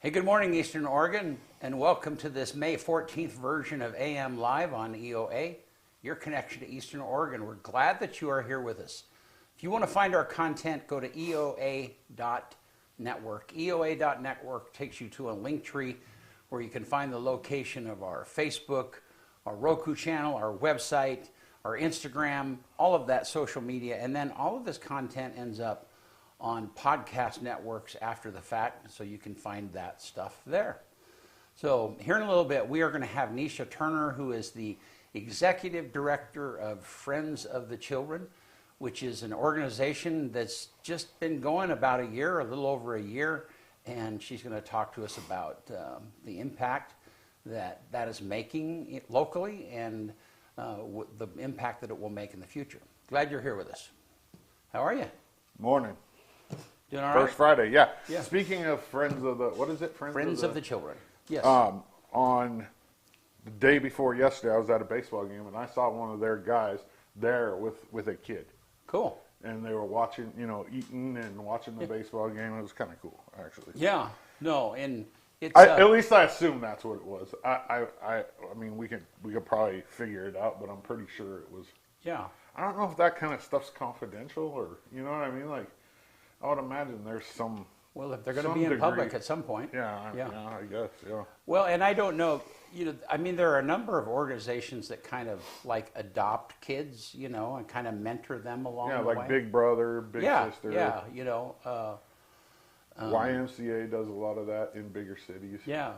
Hey, good morning, Eastern Oregon, and welcome to this May 14th version of AM Live on EOA, your connection to Eastern Oregon. We're glad that you are here with us. If you want to find our content, go to EOA.network. EOA.network takes you to a link tree where you can find the location of our Facebook, our Roku channel, our website, our Instagram, all of that social media, and then all of this content ends up on podcast networks after the fact, so you can find that stuff there. So here in a little bit, we are going to have Neesha Turner, who is the Executive Director of Friends of the Children, which is an organization that's just been going about a year, a little over a year, and she's going to talk to us about the impact that is making locally and the impact that it will make in the future. Glad you're here with us. How are you? Morning. Doing all right? First Friday, yeah. Yeah. Speaking of Friends of the, what is it? Friends of the Children. Yes. On the day before yesterday, I was at a baseball game, and I saw one of their guys there with a kid. Cool. And they were watching, eating and watching the baseball game. It was kind of cool, actually. Yeah. No, and it's... at least I assume that's what it was. I mean, we could probably figure it out, but I'm pretty sure it was. Yeah. I don't know if that kind of stuff's confidential or, you know what I mean? Like, I would imagine there's some... Well, if they're going to be in public at some point. Yeah, I guess, yeah. Well, and I don't know, I mean, there are a number of organizations that kind of like adopt kids, and kind of mentor them along the way. Yeah, like Big Brother, Big Sister. Yeah, YMCA does a lot of that in bigger cities. Yeah.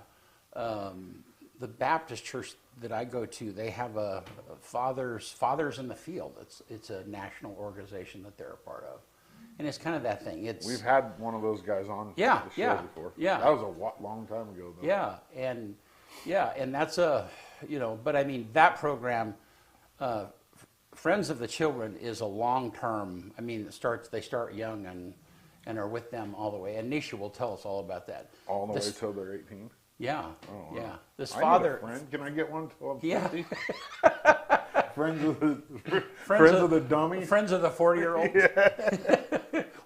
The Baptist church that I go to, they have a Fathers in the Field. It's a national organization that they're a part of. And it's kind of that thing. We've had one of those guys on the show before. Yeah. That was a long time ago, though. And that's but I mean, that program, Friends of the Children, is a long-term, I mean, they start young and are with them all the way. And Neesha will tell us all about that. All the way till they're 18? Yeah. Oh, wow. Yeah. This I father... need a friend. Can I get one till I'm 50? Yeah. Friends of the dummy? Friends of the 40-year-old? Yeah.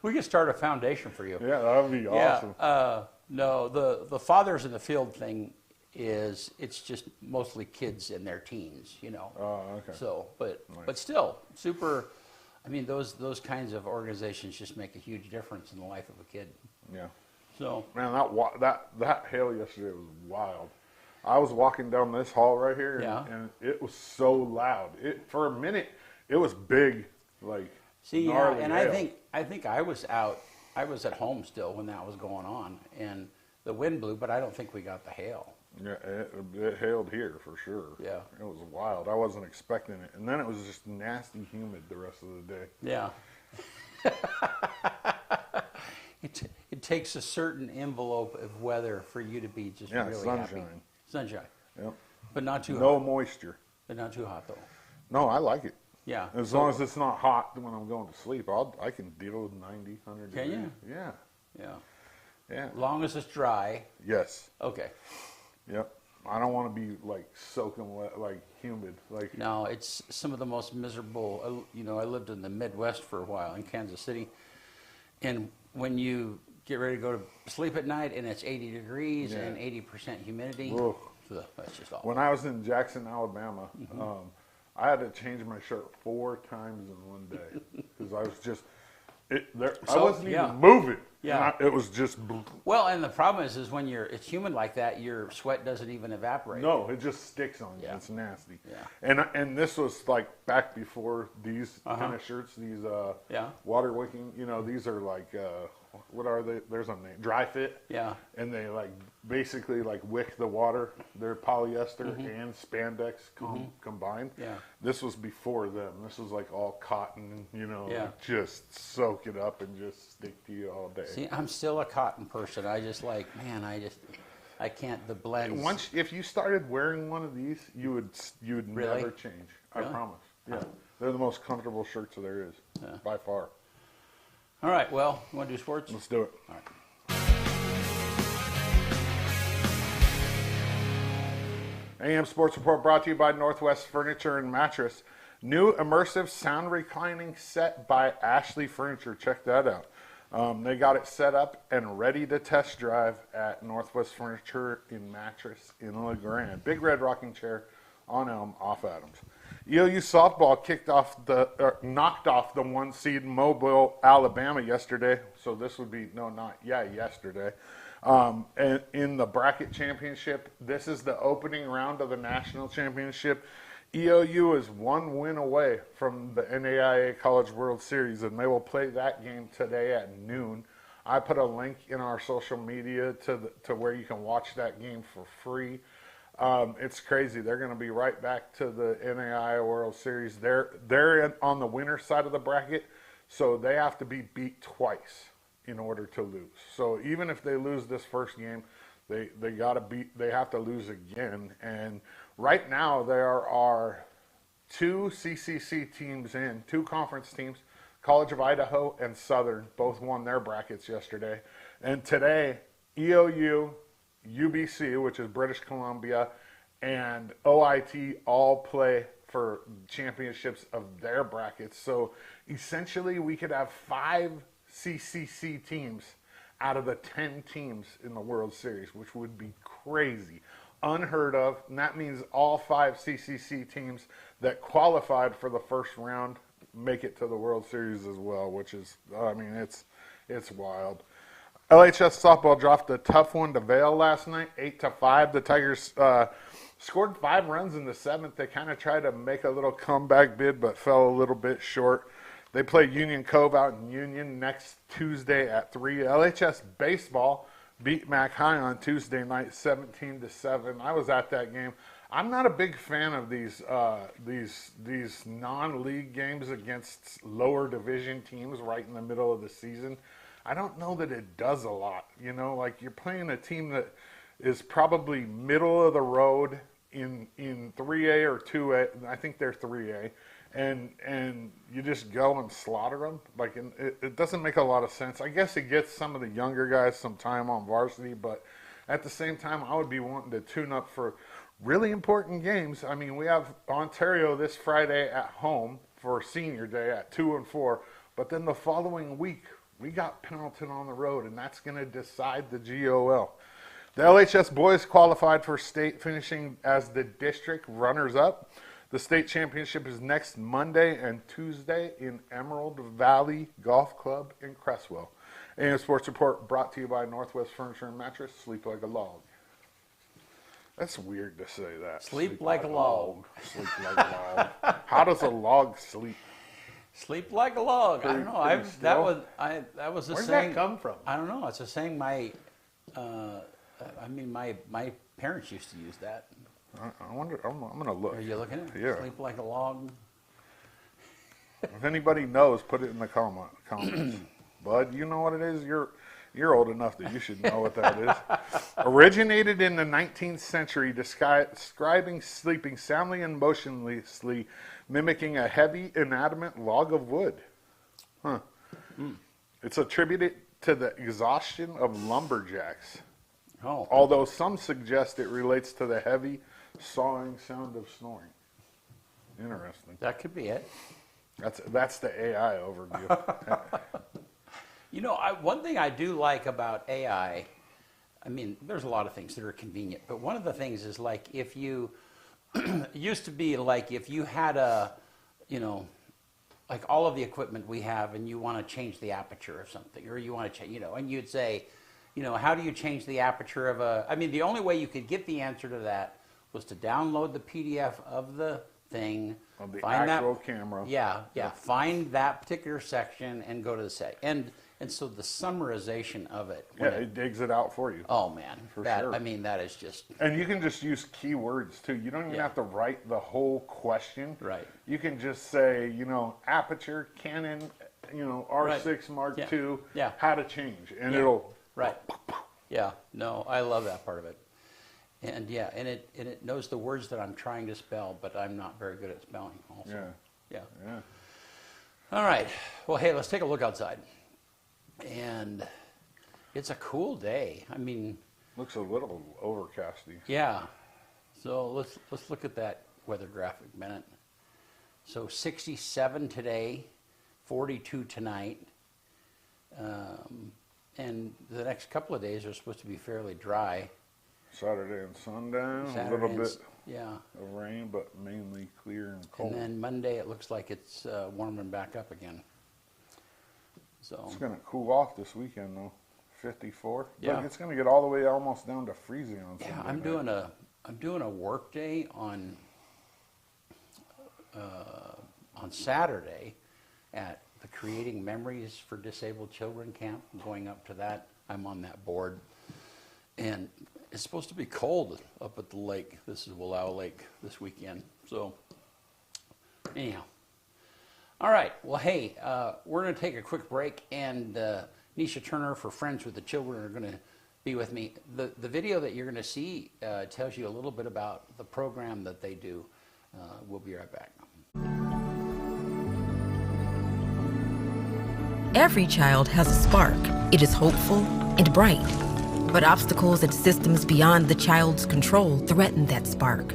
We could start a foundation for you. Yeah, that would be awesome. No, the Fathers in the Field thing it's just mostly kids in their teens, Oh, okay. So, but Nice. still, super, I mean, those kinds of organizations just make a huge difference in the life of a kid. Yeah. So. Man, that hail yesterday was wild. I was walking down this hall right here, and it was so loud. For a minute, it was big, like gnarly and hail. I think I was out. I was at home still when that was going on, and the wind blew, but I don't think we got the hail. Yeah, it hailed here for sure. Yeah, it was wild. I wasn't expecting it, and then it was just nasty humid the rest of the day. Yeah. It takes a certain envelope of weather for you to be just really sunshine. happy. Sunshine. Yep. But not too hot. No moisture. But not too hot, though. No, I like it. Yeah. As long as it's not hot when I'm going to sleep, I can deal with 90, 100 degrees. Can you? Yeah. Yeah. Yeah. As long as it's dry. Yes. Okay. Yep. I don't want to be like soaking wet, like humid. Like no, it's some of the most miserable. I lived in the Midwest for a while in Kansas City, and when you get ready to go to sleep at night and it's 80 degrees and 80% humidity, that's just awful. When I was in Jackson, Alabama, I had to change my shirt 4 times in one day because I was just I wasn't even moving. Yeah, it was just. Well, and the problem is when it's humid like that, your sweat doesn't even evaporate. No, it just sticks on you. Yeah. It's nasty. Yeah. And this was like back before these kind of shirts, these water wicking. These are like what are they? There's a name, dry fit. Yeah. And they basically wick the water. They're polyester and spandex combined. Yeah. This was before them. This was like all cotton. Just soak it up and just stick to you all day. See, I'm still a cotton person. I just I can't, the blends. If you started wearing one of these, you would Really? never change. Really? I promise. Yeah. They're the most comfortable shirts there is, by far. All right, well, you want to do sports? Let's do it. All right. AM Sports Report brought to you by Northwest Furniture and Mattress. New immersive sound reclining set by Ashley Furniture. Check that out. They got it set up and ready to test drive at Northwest Furniture and Mattress in LeGrand. Big red rocking chair on Elm off Adams. EOU softball knocked off the 1 seed Mobile, Alabama yesterday. So this would be, yesterday. And in the bracket championship, this is the opening round of the national championship. EOU is 1 win away from the NAIA College World Series, and they will play that game today at noon. I put a link in our social media to where you can watch that game for free. It's crazy. They're going to be right back to the NAIA World Series. They're on the winner side of the bracket, so they have to be beat twice in order to lose. So even if they lose this first game, they have to lose again. And right now there are 2 CCC teams in, 2 conference teams. College of Idaho and Southern both won their brackets yesterday. And today, EOU, UBC, which is British Columbia, and OIT all play for championships of their brackets. So essentially we could have 5 CCC teams out of the 10 teams in the World Series, which would be crazy. Unheard of. And that means all 5 CCC teams that qualified for the first round make it to the World Series as well, which is, it's wild. LHS softball dropped a tough one to Vail last night, 8-5. The Tigers scored 5 runs in the 7th. They kind of tried to make a little comeback bid, but fell a little bit short. They play Union Cove out in Union next Tuesday at 3. LHS baseball beat Mac High on Tuesday night, 17-7. I was at that game. I'm not a big fan of these non-league games against lower division teams right in the middle of the season. I don't know that it does a lot. Like you're playing a team that is probably middle of the road in 3A or 2A. I think they're 3A. And you just go and slaughter them. Like it doesn't make a lot of sense. I guess it gets some of the younger guys some time on varsity, but at the same time, I would be wanting to tune up for really important games. I mean, we have Ontario this Friday at home for Senior Day at 2 and 4, but then the following week we got Pendleton on the road, and that's going to decide the GOL. The LHS boys qualified for state, finishing as the district runners-up. The state championship is next Monday and Tuesday in Emerald Valley Golf Club in Cresswell. AM Sports Report brought to you by Northwest Furniture and Mattress. Sleep like a log. That's weird to say that. Sleep like a log. Sleep like a log. How does a log sleep? Sleep like a log. I don't know. That was a Where saying. did that come from? I don't know. It's a saying. My parents used to use that. I wonder. I'm going to look. Are you looking at it? Yeah. Sleep like a log. If anybody knows, put it in the comments. Bud, you know what it is? You're old enough that you should know what that is. Originated in the 19th century, describing sleeping soundly and motionlessly, mimicking a heavy, inanimate log of wood. Huh. It's attributed to the exhaustion of lumberjacks. Oh. Although some suggest it relates to the heavy, sawing sound of snoring. Interesting. That could be it. That's the AI overview. One thing I do like about AI, there's a lot of things that are convenient, but one of the things is like if you, it used to be like if you had like all of the equipment we have and you want to change the aperture of something, or you want to change, and you'd say, how do you change the aperture of the only way you could get the answer to that was to download the PDF of the thing. Of the actual camera. Yeah. Find that particular section and go to the set. And so the summarization of it. Yeah, it digs it out for you. Oh, man. For sure. That is just... And you can just use keywords, too. You don't even have to write the whole question. Right. You can just say, aperture, Canon, R6 Mark II, how to change. And it'll... Right. Yeah. No, I love that part of it. And it knows the words that I'm trying to spell, but I'm not very good at spelling also. Yeah. All right. Well, hey, let's take a look outside. And it's a cool day. Looks a little overcasty. Yeah. So let's look at that weather graphic a minute. So 67 today, 42 tonight. And the next couple of days are supposed to be fairly dry. Saturday and sundown, a Saturday little and bit yeah. of rain, but mainly clear and cold. And then Monday it looks like it's warming back up again. So It's going to cool off this weekend though, 54. Yeah. But it's going to get all the way almost down to freezing on Sunday. yeah, I'm doing a work day on Saturday at the Creating Memories for Disabled Children camp. I'm going up to that. I'm on that board. And it's supposed to be cold up at the lake. This is Wallowa Lake this weekend. So anyhow. All right. Well, hey, we're going to take a quick break, and Neesha Turner for Friends with the Children are going to be with me. The video that you're going to see tells you a little bit about the program that they do. We'll be right back. Every child has a spark. It is hopeful and bright. But obstacles and systems beyond the child's control threaten that spark.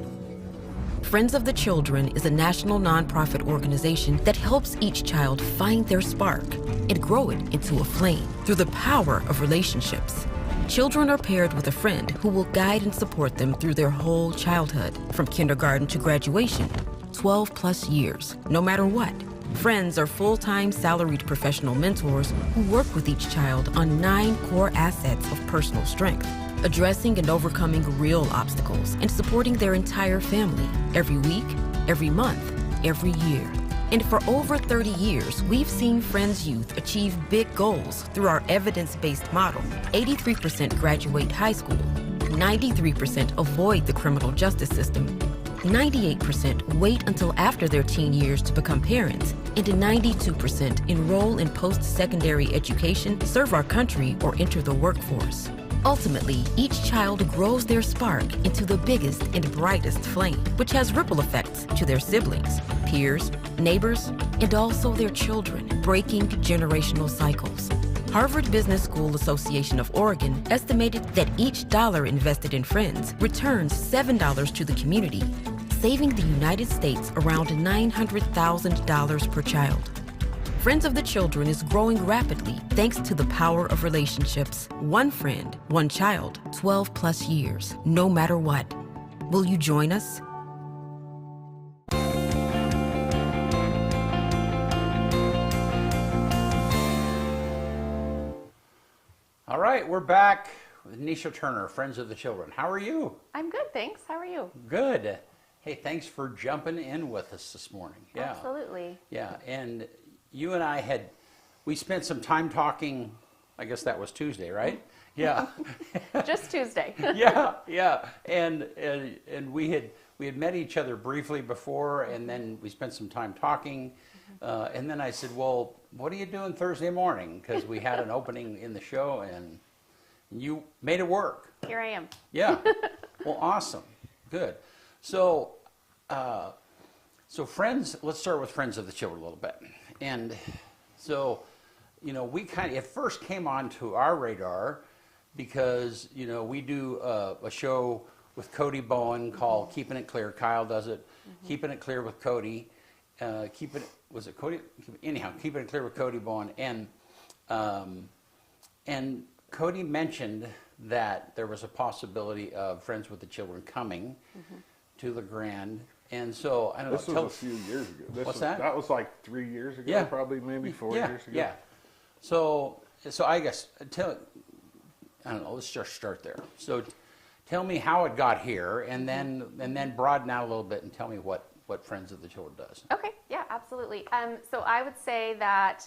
Friends of the Children is a national nonprofit organization that helps each child find their spark and grow it into a flame through the power of relationships. Children are paired with a friend who will guide and support them through their whole childhood, from kindergarten to graduation, 12 plus years, no matter what. Friends are full-time salaried professional mentors who work with each child on 9 core assets of personal strength, addressing and overcoming real obstacles and supporting their entire family every week, every month, every year. And for over 30 years, we've seen Friends Youth achieve big goals through our evidence-based model. 83% graduate high school, 93% avoid the criminal justice system, 98% wait until after their teen years to become parents, and 92% enroll in post-secondary education, serve our country, or enter the workforce. Ultimately, each child grows their spark into the biggest and brightest flame, which has ripple effects to their siblings, peers, neighbors, and also their children, breaking generational cycles. Harvard Business School Association of Oregon estimated that each dollar invested in Friends returns $7 to the community, saving the United States around $900,000 per child. Friends of the Children is growing rapidly thanks to the power of relationships. One friend, one child, 12 plus years, no matter what. Will you join us? All right, we're back with Neesha Turner, Friends of the Children. How are you? I'm good, thanks. How are you? Good. Hey, thanks for jumping in with us this morning. Yeah. Absolutely. Yeah, and you and I we spent some time talking, I guess that was Tuesday, right? Yeah. Just Tuesday. yeah. And we had met each other briefly before, and then we spent some time talking. And then I said, well, what are you doing Thursday morning? Because we had an opening in the show, and you made it work. Here I am. Yeah. Well, awesome. Good. So, Friends, let's start with Friends of the Children a little bit. And so, we it first came onto our radar because, we do a show with Cody Bowen called Keeping It Clear. Kyle does it. Keeping It Clear with Cody. Was it Cody? Anyhow, Keeping It Clear with Cody Bowen. And Cody mentioned that there was a possibility of Friends with the Children coming to the Grand. And so, I don't know. This was a few years ago. What's that? That was like 3 years ago, Yeah. probably maybe 4 years ago. Yeah. So I guess, I don't know, let's just start there. So tell me how it got here, and then broaden out a little bit and tell me what Friends of the Children does. Okay, yeah, absolutely. So I would say that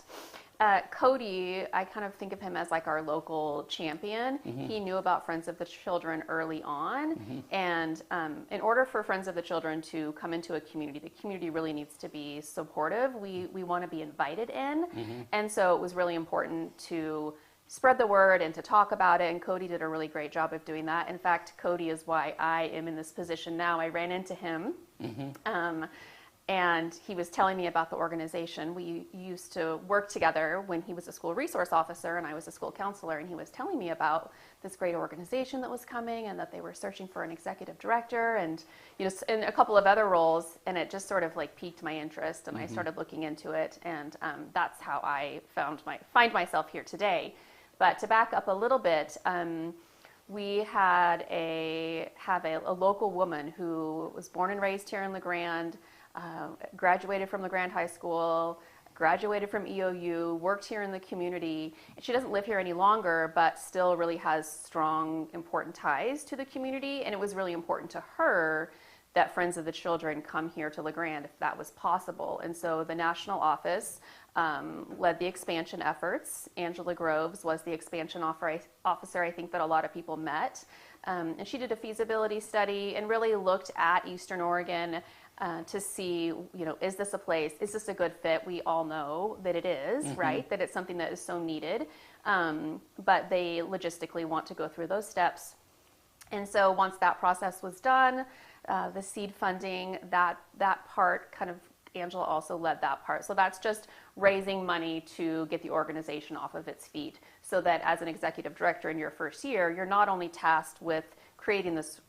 Cody, I kind of think of him as like our local champion. He knew about Friends of the Children early on, and in order for Friends of the Children to come into a community, the community really needs to be supportive. We want to be invited in, and so it was really important to spread the word and to talk about it, and Cody did a really great job of doing that. In fact, Cody is why I am in this position now. I ran into him And he was telling me about the organization. We used to work together when he was a school resource officer and I was a school counselor, and he was telling me about this great organization that was coming and that they were searching for an executive director and, you know, and a couple of other roles, and it just sort of like piqued my interest, and I started looking into it, and that's how I find myself here today. But to back up a little bit, we have a local woman who was born and raised here in LeGrand, graduated from LeGrand High School, graduated from EOU, worked here in the community. And she doesn't live here any longer, but still really has strong, important ties to the community. And it was really important to her that Friends of the Children come here to LeGrand if that was possible. And so the national office led the expansion efforts. Angela Groves was the expansion officer, I think, that a lot of people met. And she did a feasibility study and really looked at Eastern Oregon to see, you know, is this a place, is this a good fit? We all know that it is, right? That it's something that is so needed. But they logistically want to go through those steps. And so once that process was done, the seed funding, that part kind of, Angela also led that part. So that's just raising money to get the organization off of its feet, so that as an executive director in your first year, you're not only tasked with creating this,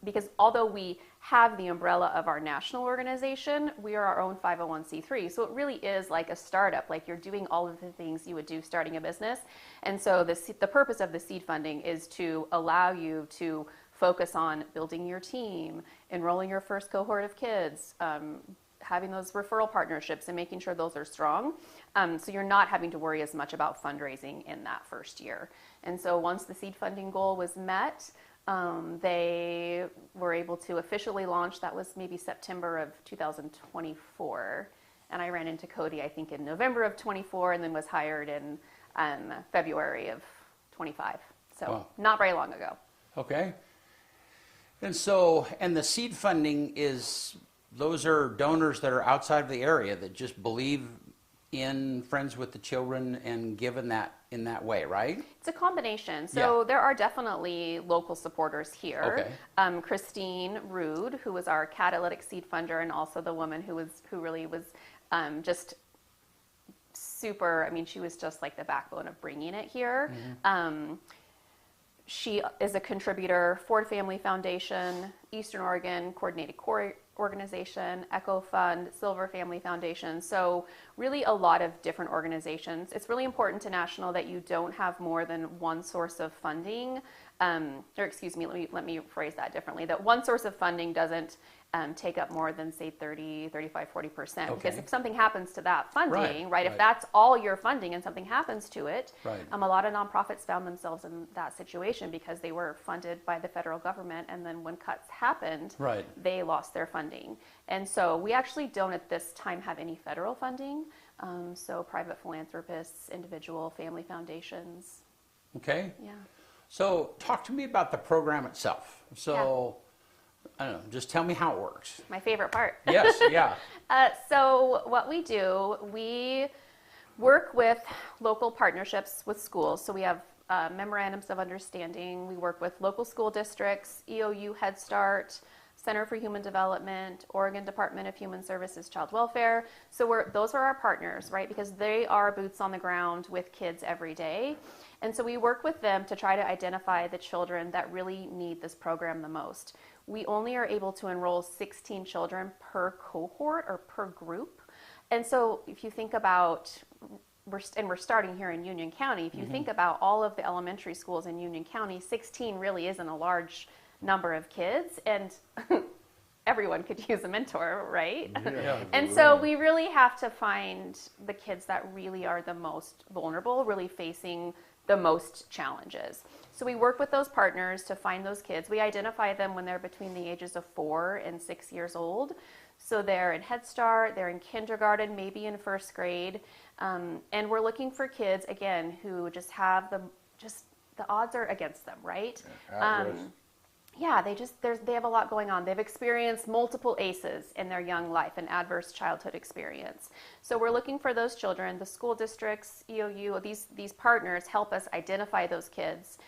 because although we have the umbrella of our national organization, we are our own 501c3. So it really is like a startup, like you're doing all of the things you would do starting a business. And so the purpose of the seed funding is to allow you to focus on building your team, enrolling your first cohort of kids, having those referral partnerships and making sure those are strong. So you're not having to worry as much about fundraising in that first year. And so once the seed funding goal was met, they were able to officially launch. That was maybe September of 2024. And I ran into Cody, I think, in November of 24, and then was hired in February of 25. So wow. Not very long ago. Okay. And so, and the seed funding those are donors that are outside of the area that just believe in Friends with the Children and give in that way, right? It's a combination. So there are definitely local supporters here. Okay. Christine Rude, who was our catalytic seed funder, and also the woman who really was just super, I mean, she was just like the backbone of bringing it here. She is a contributor, Ford Family Foundation, Eastern Oregon Coordinated Core Organization, Echo Fund, Silver Family Foundation. So really a lot of different organizations. It's really important to National that you don't have more than one source of funding, or excuse me, let me phrase that differently, that one source of funding doesn't take up more than, say, 30, 35, 40%. Okay. Because if something happens to that funding, right, if that's all your funding and something happens to it, a lot of nonprofits found themselves in that situation because they were funded by the federal government, and then when cuts happened, they lost their funding. And so we actually don't at this time have any federal funding, so private philanthropists, individual family foundations. Okay. Yeah. So talk to me about the program itself. So I don't know, just tell me how it works. My favorite part. Yes, yeah. So what we do, we work with local partnerships with schools. So we have memorandums of understanding. We work with local school districts, EOU Head Start, Center for Human Development, Oregon Department of Human Services, Child Welfare. So those are our partners, right? Because they are boots on the ground with kids every day. And so we work with them to try to identify the children that really need this program the most. We only are able to enroll 16 children per cohort or per group. And so if you think about, we're starting here in Union County, if you think about all of the elementary schools in Union County, 16 really isn't a large number of kids, and everyone could use a mentor, right? Yeah, and so we really have to find the kids that really are the most vulnerable, really facing the most challenges. So we work with those partners to find those kids. We identify them when they're between the ages of 4 and 6 years old. So they're in Head Start, they're in kindergarten, maybe in first grade. And we're looking for kids, again, who just have the odds are against them, right? Yeah, they have a lot going on. They've experienced multiple ACEs in their young life, an adverse childhood experience. So we're looking for those children. The school districts, EOU, these partners help us identify those kids.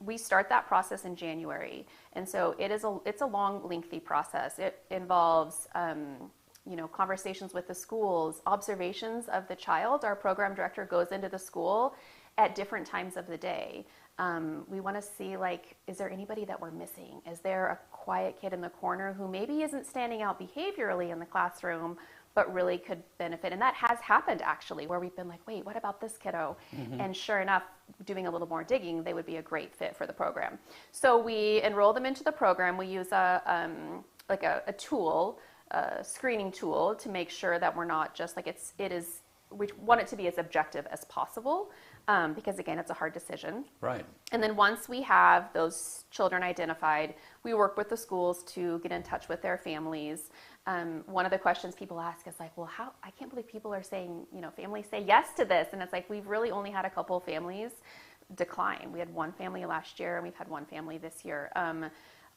We start that process in January. And so it's a long, lengthy process. It involves, conversations with the schools, observations of the child. Our program director goes into the school at different times of the day. We want to see, is there anybody that we're missing? Is there a quiet kid in the corner who maybe isn't standing out behaviorally in the classroom, but really could benefit? And that has happened, actually, where we've been like, wait, what about this kiddo? And sure enough, doing a little more digging, they would be a great fit for the program. So we enroll them into the program. We use a tool, a screening tool, to make sure that we're not just we want it to be as objective as possible, because again, it's a hard decision. Right. And then once we have those children identified, we work with the schools to get in touch with their families. One of the questions people ask is like, well, I can't believe people are saying, families say yes to this. And it's like, we've really only had a couple of families decline. We had one family last year, and we've had one family this year.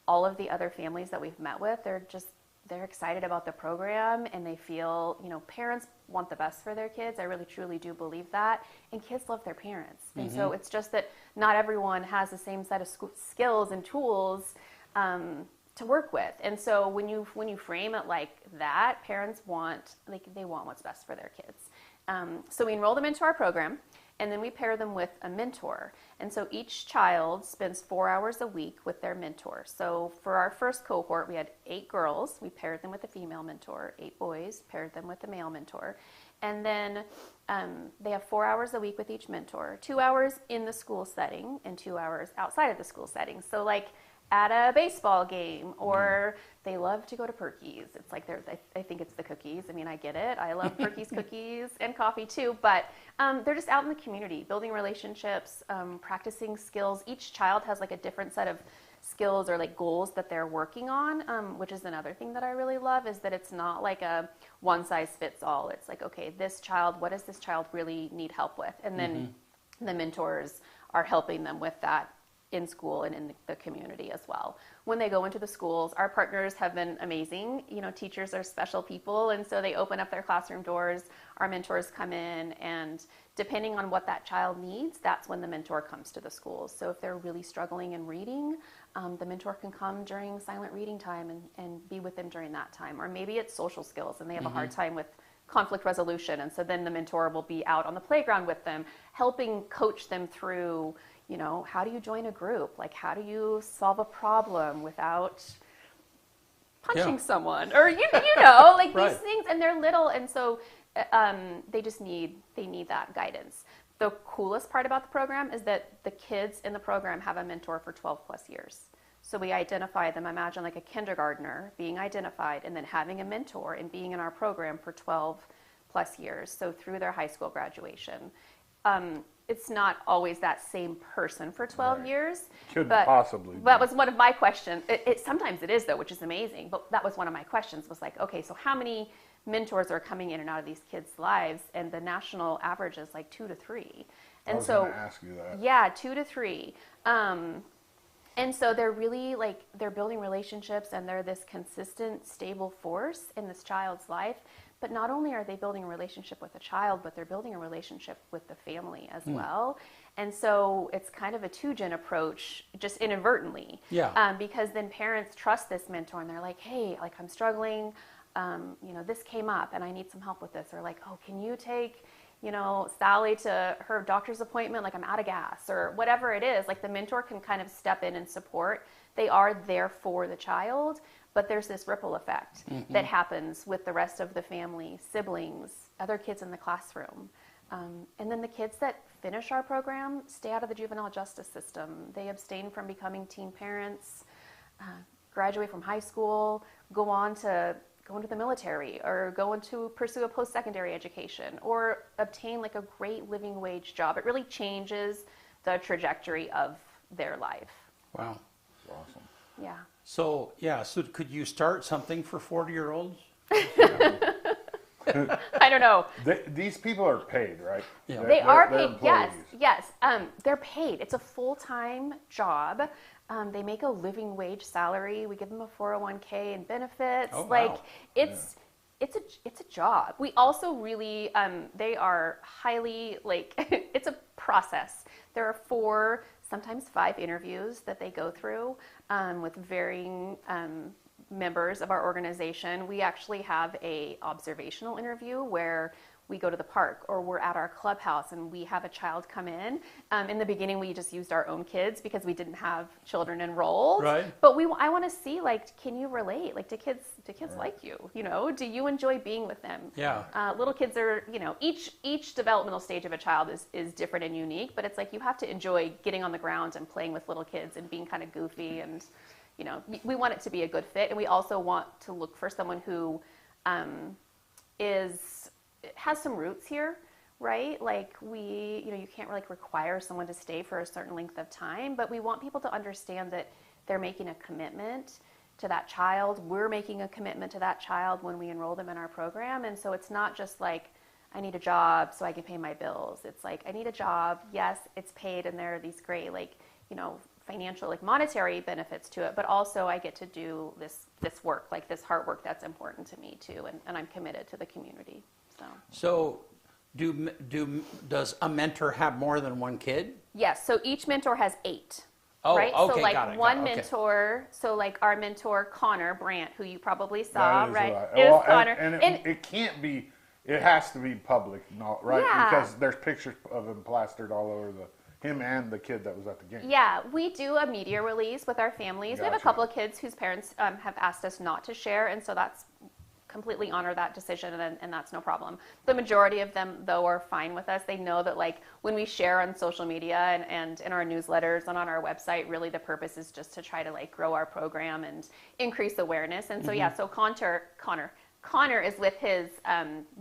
All of the other families that we've met with, they're excited about the program, and they feel, parents want the best for their kids. I really, truly do believe that. And kids love their parents. And so it's just that not everyone has the same set of skills and tools to work with. And so when you frame it like that, parents want what's best for their kids. So we enroll them into our program, and then we pair them with a mentor. And so each child spends 4 hours a week with their mentor. So for our first cohort, we had 8 girls. We paired them with a female mentor. 8 boys, paired them with a male mentor. And then they have 4 hours a week with each mentor, 2 hours in the school setting and 2 hours outside of the school setting. So at a baseball game, or they love to go to Perky's. It's like I think it's the cookies. I mean, I get it. I love Perky's cookies and coffee too, but they're just out in the community, building relationships, practicing skills. Each child has a different set of skills or goals that they're working on, which is another thing that I really love, is that it's not like a one size fits all. It's like, okay, this child, what does this child really need help with? And then the mentors are helping them with that in school and in the community as well. When they go into the schools, our partners have been amazing. Teachers are special people, and so they open up their classroom doors. Our mentors come in, and depending on what that child needs, that's when the mentor comes to the schools. So if they're really struggling in reading, the mentor can come during silent reading time and be with them during that time. Or maybe it's social skills, and they have a hard time with conflict resolution, and so then the mentor will be out on the playground with them, helping coach them through, how do you join a group? How do you solve a problem without punching someone? Or, Right. these things, and they're little, and so they need that guidance. The coolest part about the program is that the kids in the program have a mentor for 12 plus years. So we identify them, imagine a kindergartner being identified and then having a mentor and being in our program for 12 plus years, so through their high school graduation. It's not always that same person for 12 years. Couldn't possibly be. That was one of my questions. Sometimes it is, though, which is amazing. But that was one of my questions, was okay, so how many mentors are coming in and out of these kids' lives? And the national average is 2 to 3. And I was going to ask you that. Yeah, 2 to 3. And so they're really they're building relationships, and they're this consistent, stable force in this child's life. But not only are they building a relationship with the child, but they're building a relationship with the family as well. And so it's kind of a 2-gen approach, just inadvertently. Yeah. Because then parents trust this mentor, and they're like, hey, I'm struggling. This came up, and I need some help with this. Or oh, can you take, Sally to her doctor's appointment? I'm out of gas, or whatever it is. The mentor can kind of step in and support. They are there for the child, but there's this ripple effect that happens with the rest of the family, siblings, other kids in the classroom. And then the kids that finish our program stay out of the juvenile justice system. They abstain from becoming teen parents, graduate from high school, go into the military, or go into pursue a post-secondary education, or obtain a great living wage job. It really changes the trajectory of their life. Wow. That's awesome. Yeah. So could you start something for 40-year-olds? I don't know. These people are paid, right? Yeah. They are they're paid. employees. Yes. They're paid. It's a full-time job. They make a living wage salary. We give them a 401k and benefits. Oh, wow. It's a job. We also really they are highly it's a process. There are 4 sometimes 5 interviews that they go through with varying members of our organization. We actually have a observational interview where we go to the park or we're at our clubhouse and we have a child come in. In the beginning, we just used our own kids because we didn't have children enrolled. Right. But I want to see, like, can you relate? Like, do kids like you? You know, do you enjoy being with them? Yeah. Little kids are, you know, each developmental stage of a child is different and unique, but it's like you have to enjoy getting on the ground and playing with little kids and being kind of goofy, and, you know, we want it to be a good fit, and we also want to look for someone who has some roots here, right? Like you can't really require someone to stay for a certain length of time, but we want people to understand that they're making a commitment to that child. We're making a commitment to that child when we enroll them in our program. And so it's not just like, I need a job so I can pay my bills. It's like, I need a job. Yes, it's paid, and there are these great, like, you know, financial, like monetary benefits to it, but also I get to do this work, like this hard work that's important to me too, and I'm committed to the community. So does a mentor have more than one kid? Yes. So each mentor has 8. Oh, right? Okay, so like got it, one okay. mentor, so like our mentor Connor Brandt, who you probably saw, right? Well, Is Connor. and it can't be. It has to be public, right? Yeah. Because there's pictures of him plastered all over him and the kid that was at the game. Yeah, we do a media release with our families. We have a Gotcha. couple of kids whose parents have asked us not to share, and so that's completely honor that decision, and that's no problem. The majority of them, though, are fine with us. They know that, like, when we share on social media and in our newsletters and on our website, really the purpose is just to try to, like, grow our program and increase awareness. And so, yeah, so Connor is with his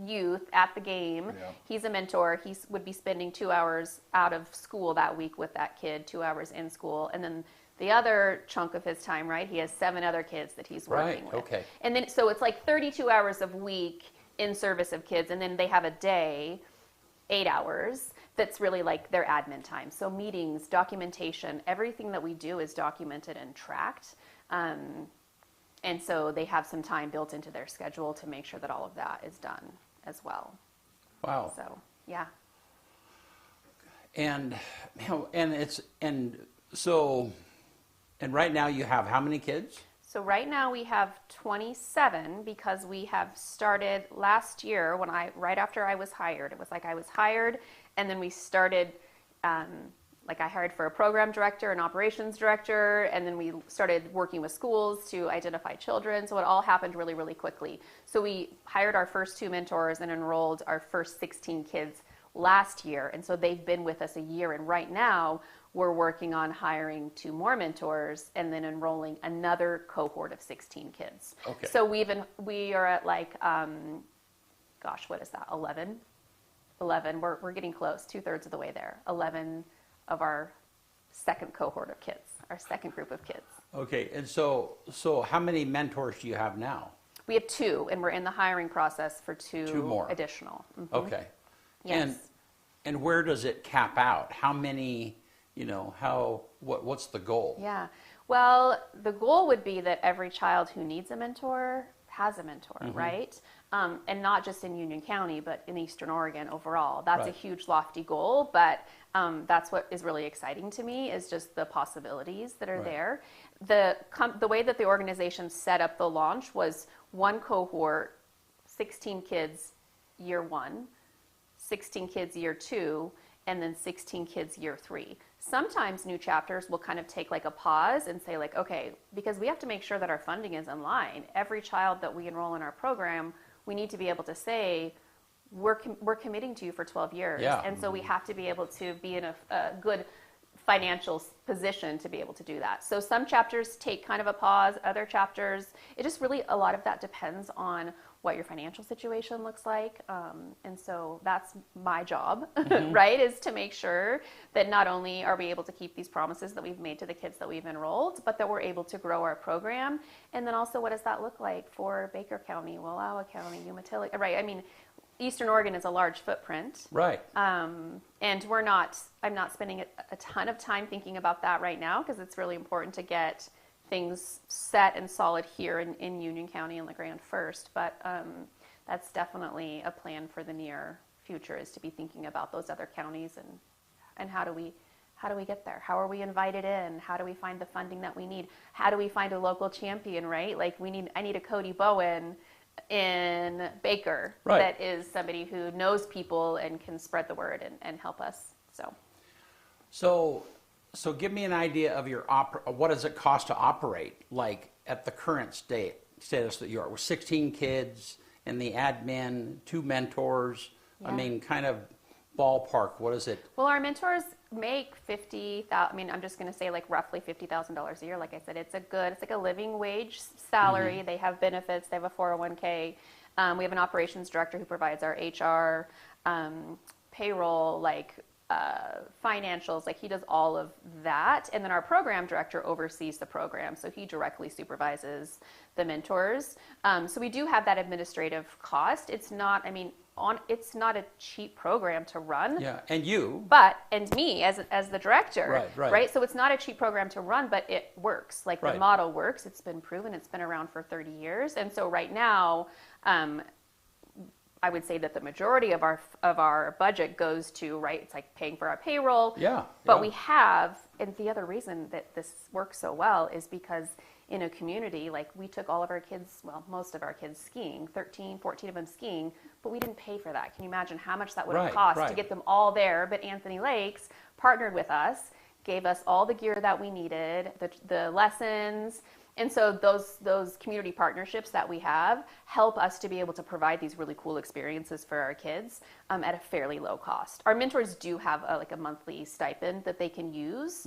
youth at the game. Yeah. He's a mentor. He would be spending 2 hours out of school that week with that kid, 2 hours in school, and then the other chunk of his time, right, he has 7 other kids that he's working with. Okay. And then, so it's like 32 hours a week in service of kids, and then they have a day, 8 hours, that's really like their admin time. So meetings, documentation, everything that we do is documented and tracked. And so they have some time built into their schedule to make sure that all of that is done as well. Wow. So, yeah. And right now you have how many kids? So right now we have 27 because we have started last year right after I was hired. It was like I was hired, and then we started, like I hired for a program director, an operations director, and then we started working with schools to identify children. So it all happened really, really quickly. So we hired our first 2 mentors and enrolled our first 16 kids last year. And so they've been with us a year. And right now we're working on hiring 2 more mentors and then enrolling another cohort of 16 kids. Okay. So we are at like, what is that? 11. We're getting close, 2/3 of the way there. 11 of our second cohort of kids, our second group of kids. Okay, and so how many mentors do you have now? We have 2, and we're in the hiring process for 2 more additional. Mm-hmm. Okay. Yes. And where does it cap out? How many, what's the goal? Yeah. Well, the goal would be that every child who needs a mentor has a mentor, right? And not just in Union County, but in Eastern Oregon overall. That's a Right. huge, lofty goal, but that's what is really exciting to me is just the possibilities that are Right. there. The way that the organization set up the launch was 1 cohort, 16 kids year 1, 16 kids year 2, and then 16 kids year 3. Sometimes new chapters will kind of take like a pause and say like, okay, because we have to make sure that our funding is in line. Every child that we enroll in our program, we need to be able to say, we're committing to you for 12 years. Yeah. And so we have to be able to be in a good financial position to be able to do that. So some chapters take kind of a pause, other chapters, it just really, a lot of that depends on what your financial situation looks like. And so that's my job, right, is to make sure that not only are we able to keep these promises that we've made to the kids that we've enrolled, but that we're able to grow our program. And then also, what does that look like for Baker County, Wallowa County, Umatilla, right? I mean, Eastern Oregon is a large footprint. Right. And I'm not spending a ton of time thinking about that right now because it's really important to get things set and solid here in Union County and LaGrande first. But that's definitely a plan for the near future, is to be thinking about those other counties and how do How do we get there? How are we invited in? How do we find the funding that we need? How do we find a local champion, right? Like I need a Cody Bowen in Baker that is somebody who knows people and can spread the word and help us. So give me an idea of your what does it cost to operate, like at the current status that you are, with 16 kids and the admin, 2 mentors. Yeah. I mean, kind of ballpark, what is it? Well, our mentors make I'm just going to say like roughly $50,000 a year. Like I said, it's like a living wage salary. They have benefits. They have a 401k. We have an operations director who provides our HR, payroll, financials, like he does all of that. And then our program director oversees the program. So he directly supervises the mentors. So we do have that administrative cost. It's not a cheap program to run. Yeah, and you. And me as the director. Right. So it's not a cheap program to run, but it works. Like the model works. It's been proven. It's been around for 30 years. And so right now, I would say that the majority of our budget goes to, it's like paying for our payroll. Yeah. But we have, and the other reason that this works so well is because in a community, like we took all of our kids, most of our kids skiing, 13, 14 of them skiing, but we didn't pay for that. Can you imagine how much that would have cost to get them all there? But Anthony Lakes partnered with us, gave us all the gear that we needed, the lessons. And so those community partnerships that we have help us to be able to provide these really cool experiences for our kids at a fairly low cost. Our mentors do have a monthly stipend that they can use,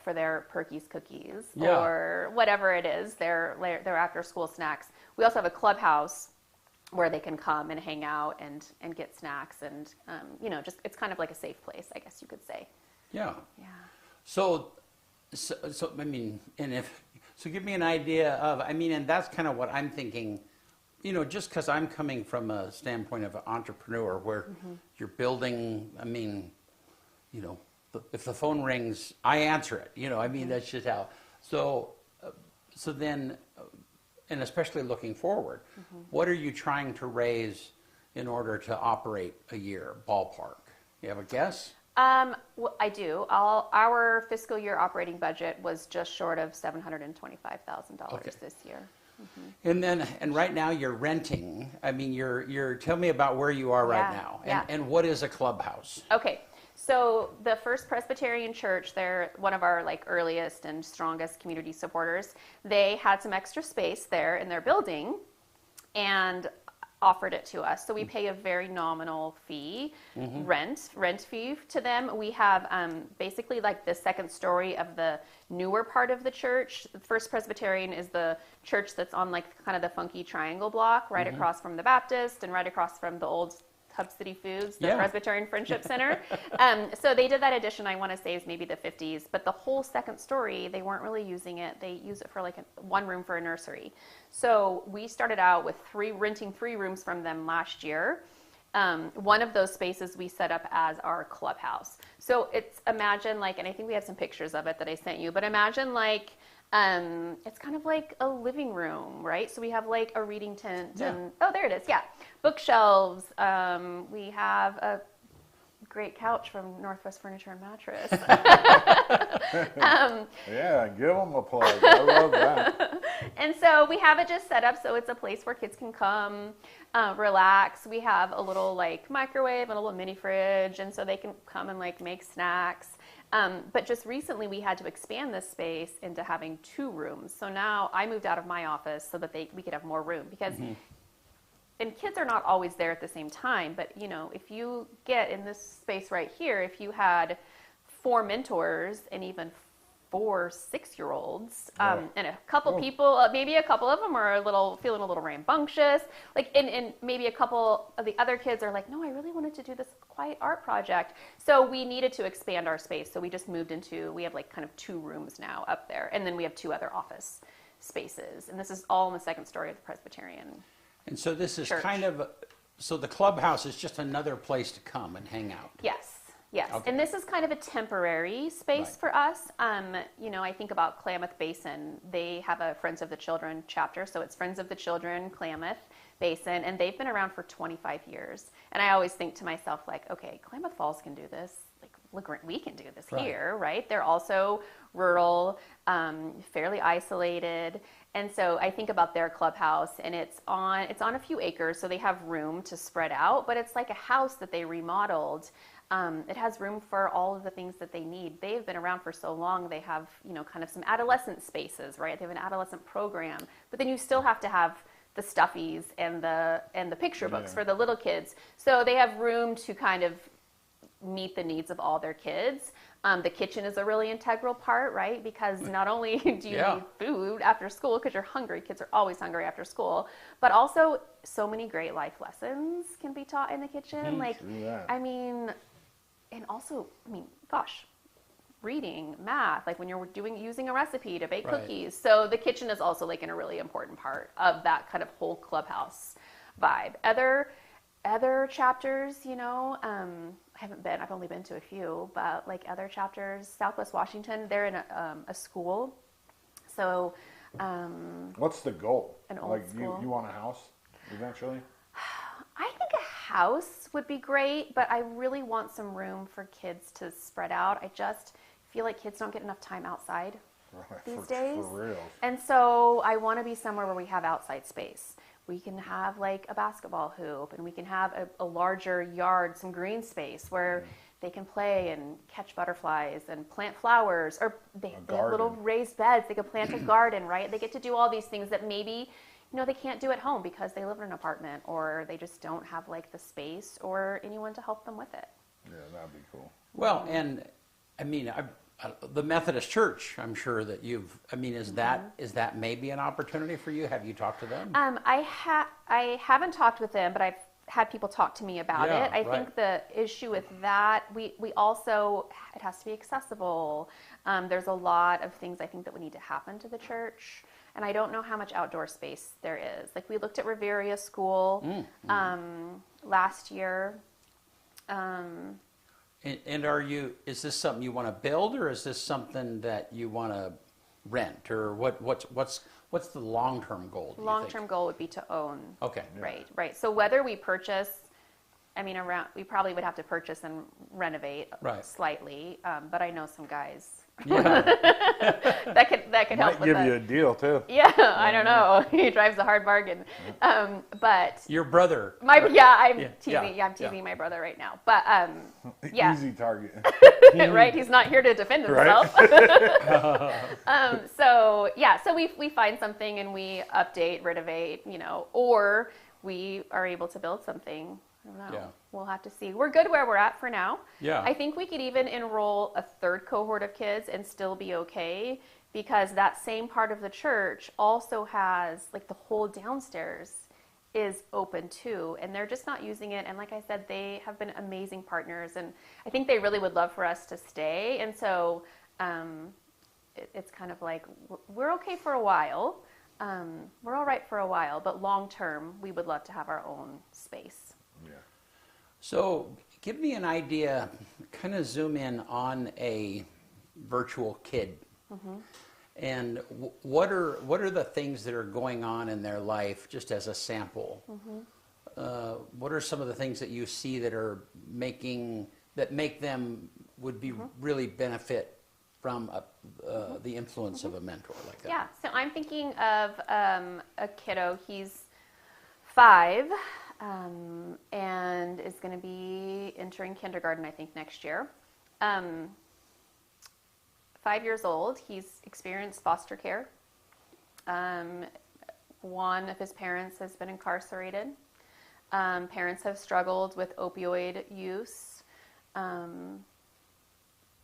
for their Perky's cookies or whatever it is, their after school snacks. We also have a clubhouse where they can come and hang out and get snacks and just it's kind of like a safe place, I guess you could say. Yeah. Yeah. So I mean, So give me an idea of, and that's kind of what I'm thinking, just because I'm coming from a standpoint of an entrepreneur where you're building, if the phone rings, I answer it, that's just how. So then, and especially looking forward, what are you trying to raise in order to operate a year, ballpark? You have a guess? Well, I do. Our fiscal year operating budget was just short of $725,000 this year. And right now you're renting. You're tell me about where you are right now. And what is a clubhouse? Okay. So the First Presbyterian Church, they're one of our earliest and strongest community supporters. They had some extra space there in their building and offered it to us. So we pay a very nominal fee, rent fee to them. We have basically the second story of the newer part of the church. First Presbyterian is the church that's on kind of the funky triangle block right across from the Baptist and right across from the old Hub City Foods, the Presbyterian Friendship Center. So they did that addition, I want to say, is maybe the 50s. But the whole second story, they weren't really using it. They use it for one room for a nursery. So we started out with renting 3 rooms from them last year. One of those spaces we set up as our clubhouse. So imagine and I think we have some pictures of it that I sent you, but imagine it's kind of like a living room, right? So we have a reading tent and, oh, there it is. Yeah. Bookshelves. We have a great couch from Northwest Furniture and Mattress. Yeah, give them a plug. I love that. And so we have it just set up so it's a place where kids can come, relax. We have a little microwave and a little mini fridge, and so they can come and make snacks. But just recently we had to expand this space into having 2 rooms. So now I moved out of my office so that we could have more room because and kids are not always there at the same time. But, if you get in this space right here, if you had 4 mentors and even 4 6-year-olds and a couple people, maybe a couple of them are feeling a little rambunctious, and maybe a couple of the other kids are no, I really wanted to do this quiet art project. So we needed to expand our space. So we just moved we have kind of 2 rooms now up there. And then we have 2 other office spaces. And this is all in the second story of the Presbyterian And so this is church. So the clubhouse is just another place to come and hang out. Yes. Okay. And this is kind of a temporary space for us. I think about Klamath Basin. They have a Friends of the Children chapter. So it's Friends of the Children, Klamath Basin, and they've been around for 25 years. And I always think to myself, okay, Klamath Falls can do this. we can do this Right. here, right? They're also rural, fairly isolated. And so I think about their clubhouse, and it's on a few acres, so they have room to spread out, but it's like a house that they remodeled. It has room for all of the things that they need. They've been around for so long. They have, kind of some adolescent spaces, right? They have an adolescent program, but then you still have to have the stuffies and the picture books for the little kids. So they have room to kind of meet the needs of all their kids. The kitchen is a really integral part, right? Because not only do you need food after school, because you're hungry, kids are always hungry after school, but also so many great life lessons can be taught in the kitchen. Gosh, reading, math, like when you're using a recipe to bake cookies. So the kitchen is also like in a really important part of that kind of whole clubhouse vibe. Other chapters, I've only been to a few, but like other chapters, Southwest Washington, they're in a school. So, what's the goal? An old school. You want a house eventually? I think a house would be great, but I really want some room for kids to spread out. I just feel like kids don't get enough time outside these days. For real. And so I want to be somewhere where we have outside space. We can have like a basketball hoop, and we can have a larger yard, some green space where they can play and catch butterflies and plant flowers, or they have little raised beds. They can plant a garden, right? They get to do all these things that maybe they can't do at home because they live in an apartment, or they just don't have like the space or anyone to help them with it. Yeah, that'd be cool. Well, and I mean, the Methodist Church, I'm sure that is that maybe an opportunity for you? Have you talked to them? I haven't talked with them, but I've had people talk to me about it. I think the issue with that, we also, it has to be accessible. There's a lot of things I think that would need to happen to the church. And I don't know how much outdoor space there is. Like we looked at Riveria School last year. And is this something you want to build, or is this something that you want to rent, or what's the long-term goal? Long-term goal would be to own. Okay. Right. So whether we purchase, we probably would have to purchase and renovate slightly, but I know some guys that could help with Might give that. you a deal too. Yeah, I don't know. He drives a hard bargain. But your brother. I'm teasing my brother right now. But Easy target. right? He's not here to defend himself. So we find something and we update, renovate, or we are able to build something. I don't know. Yeah. We'll have to see. We're good where we're at for now. Yeah. I think we could even enroll a third cohort of kids and still be okay, because that same part of the church also has, like, the whole downstairs is open too, and they're just not using it. And like I said, they have been amazing partners, and I think they really would love for us to stay. And so it's kind of like we're okay for a while. We're all right for a while, but long term, we would love to have our own space. Yeah. So give me an idea, kind of zoom in on a virtual kid. Mm-hmm. And what are the things that are going on in their life, just as a sample? Mm-hmm. What are some of the things that you see that make them would be really benefit from the influence of a mentor like that? Yeah, so I'm thinking of a kiddo. He's 5 and is going to be entering kindergarten, I think, next year. 5 years old. He's experienced foster care. One of his parents has been incarcerated. Parents have struggled with opioid use,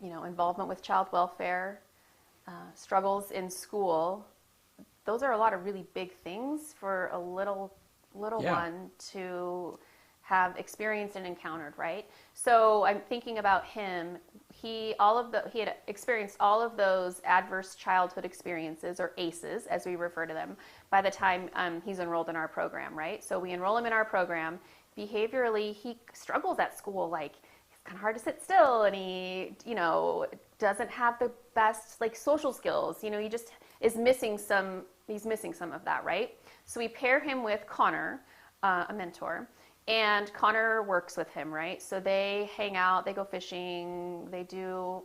involvement with child welfare, struggles in school. Those are a lot of really big things for a little one to have experienced and encountered, right? So I'm thinking about him. He had experienced all of those adverse childhood experiences, or ACEs, as we refer to them, by the time he's enrolled in our program, right? So we enroll him in our program. Behaviorally, he struggles at school. Like, it's kind of hard to sit still, and he, doesn't have the best, like, social skills. He just is missing some of that, right? So we pair him with Connor, a mentor, And Connor works with him, right? So they hang out, they go fishing, they go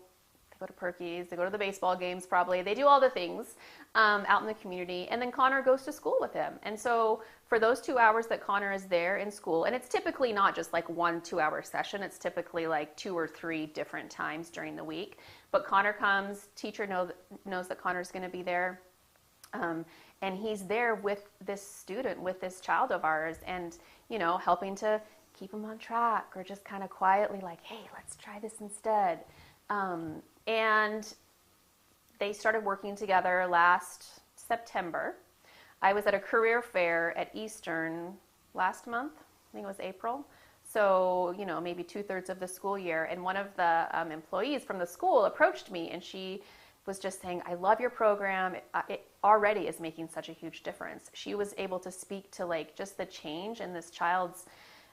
to Perky's, they go to the baseball games probably. They do all the things out in the community. And then Connor goes to school with him. And so for those 2 hours that Connor is there in school, and it's typically not just like 1 2-hour session, it's typically like 2 or 3 different times during the week. But Connor comes, teacher knows that Connor's going to be there. And he's there with this student, with this child of ours, and, you know, helping to keep him on track, or just kind of quietly like, hey, let's try this instead. And they started working together last September. I was at a career fair at Eastern last month. I think it was April. So, you know, maybe 2/3 of the school year. And one of the employees from the school approached me, and she was just saying, I love your program. It already is making such a huge difference. She was able to speak to like just the change in this child's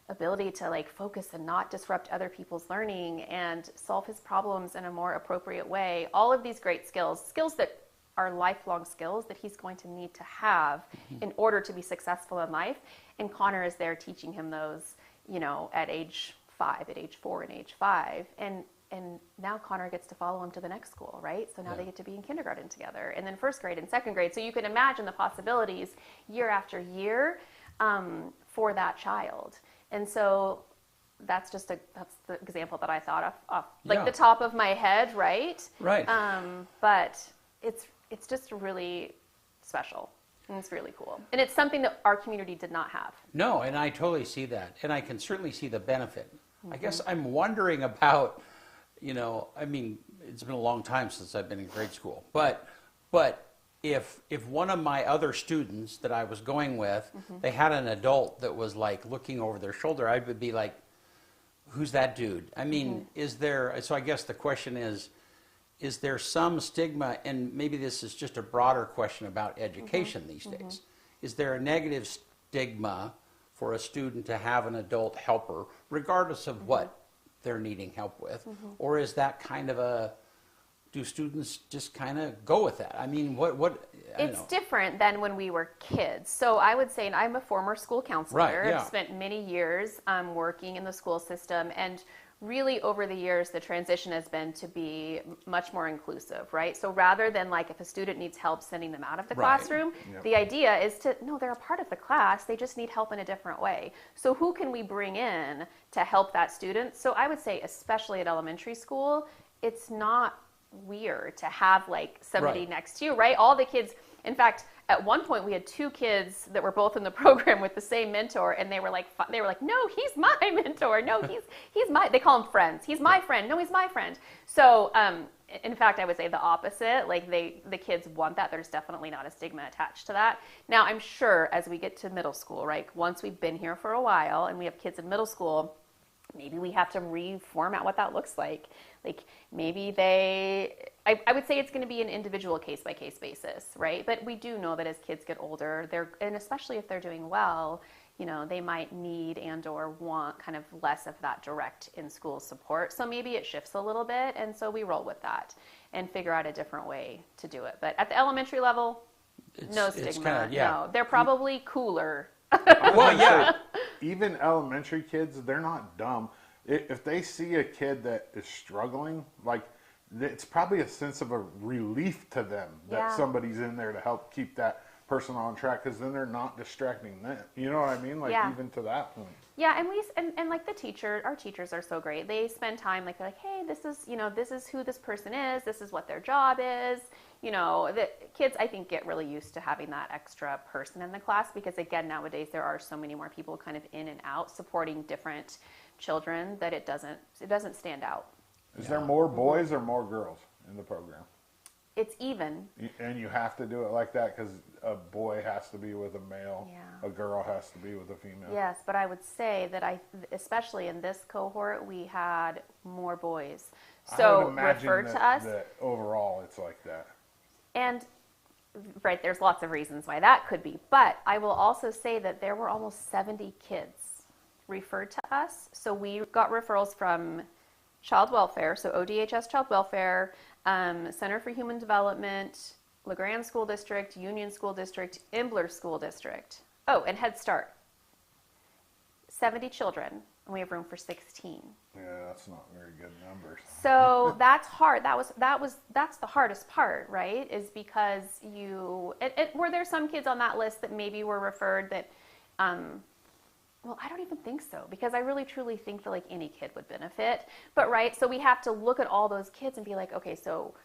ability to like focus and not disrupt other people's learning and solve his problems in a more appropriate way. All of these great skills that are lifelong skills that he's going to need to have in order to be successful in life. And Connor is there teaching him those, you know, at age 5, at age 4, and age 5. And now Connor gets to follow him to the next school, right? So now they get to be in kindergarten together, and then first grade and second grade. So you can imagine the possibilities year after year for that child. And so that's the example that I thought off like the top of my head, right? Right. But it's just really special, and it's really cool. And it's something that our community did not have. No, and I totally see that. And I can certainly see the benefit. I guess I'm wondering about, you know, I mean, it's been a long time since I've been in grade school, but if one of my other students that I was going with, they had an adult that was like looking over their shoulder, I would be like, who's that dude? I mean, is there, so I guess the question is there some stigma, and maybe this is just a broader question about education these days, is there a negative stigma for a student to have an adult helper, regardless of what they're needing help with? Or is that kind of do students just kind of go with that? I mean, it's different than when we were kids. So I would say, and I'm a former school counselor. Right, yeah. I've spent many years working in the school system, and really over the years, the transition has been to be much more inclusive, right? So rather than like if a student needs help sending them out of the classroom, the idea is no, they're a part of the class, they just need help in a different way. So who can we bring in to help that student? So I would say, especially at elementary school, it's not weird to have like somebody next to you, right? All the kids, in fact, at one point we had 2 kids that were both in the program with the same mentor, and they were like, no, he's my mentor. No, he's my, they call him friends. He's my friend. No, he's my friend. So, in fact, I would say the opposite. Like the kids want that. There's definitely not a stigma attached to that. Now, I'm sure as we get to middle school, right? Once we've been here for a while and we have kids in middle school, maybe we have to reformat what that looks like. Like maybe I would say it's going to be an individual case-by-case basis, right? But we do know that as kids get older, and especially if they're doing well, you know, they might need and or want kind of less of that direct in-school support. So maybe it shifts a little bit, and so we roll with that and figure out a different way to do it. But at the elementary level, no stigma. No, they're probably cooler. Well, yeah. Even elementary kids, they're not dumb. If they see a kid that is struggling, like, it's probably a sense of a relief to them that somebody's in there to help keep that person on track, because then they're not distracting them. You know what I mean? Like, even to that point. Yeah, and like our teachers are so great. They spend time like, they're like, hey, this is who this person is. This is what their job is. You know, the kids, I think, get really used to having that extra person in the class, because again, nowadays there are so many more people kind of in and out supporting different children that it doesn't stand out. Is there more boys or more girls in the program? It's even. And you have to do it like that because a boy has to be with a male, a girl has to be with a female. Yes, but I would say that especially in this cohort, we had more boys. So refer to us. That overall, it's like that. And right, there's lots of reasons why that could be. But I will also say that there were almost 70 kids referred to us. So we got referrals from Child Welfare, so ODHS Child Welfare, Center for Human Development, LeGrand School District, Union School District, Imbler School District. Oh, and Head Start. 70 children, and we have room for 16. Yeah, that's not very good numbers. So that's hard. That's the hardest part, right? Is because were there some kids on that list that maybe were referred that, well, I don't even think so, because I really truly think that like any kid would benefit. But right, so we have to look at all those kids and be like, okay, so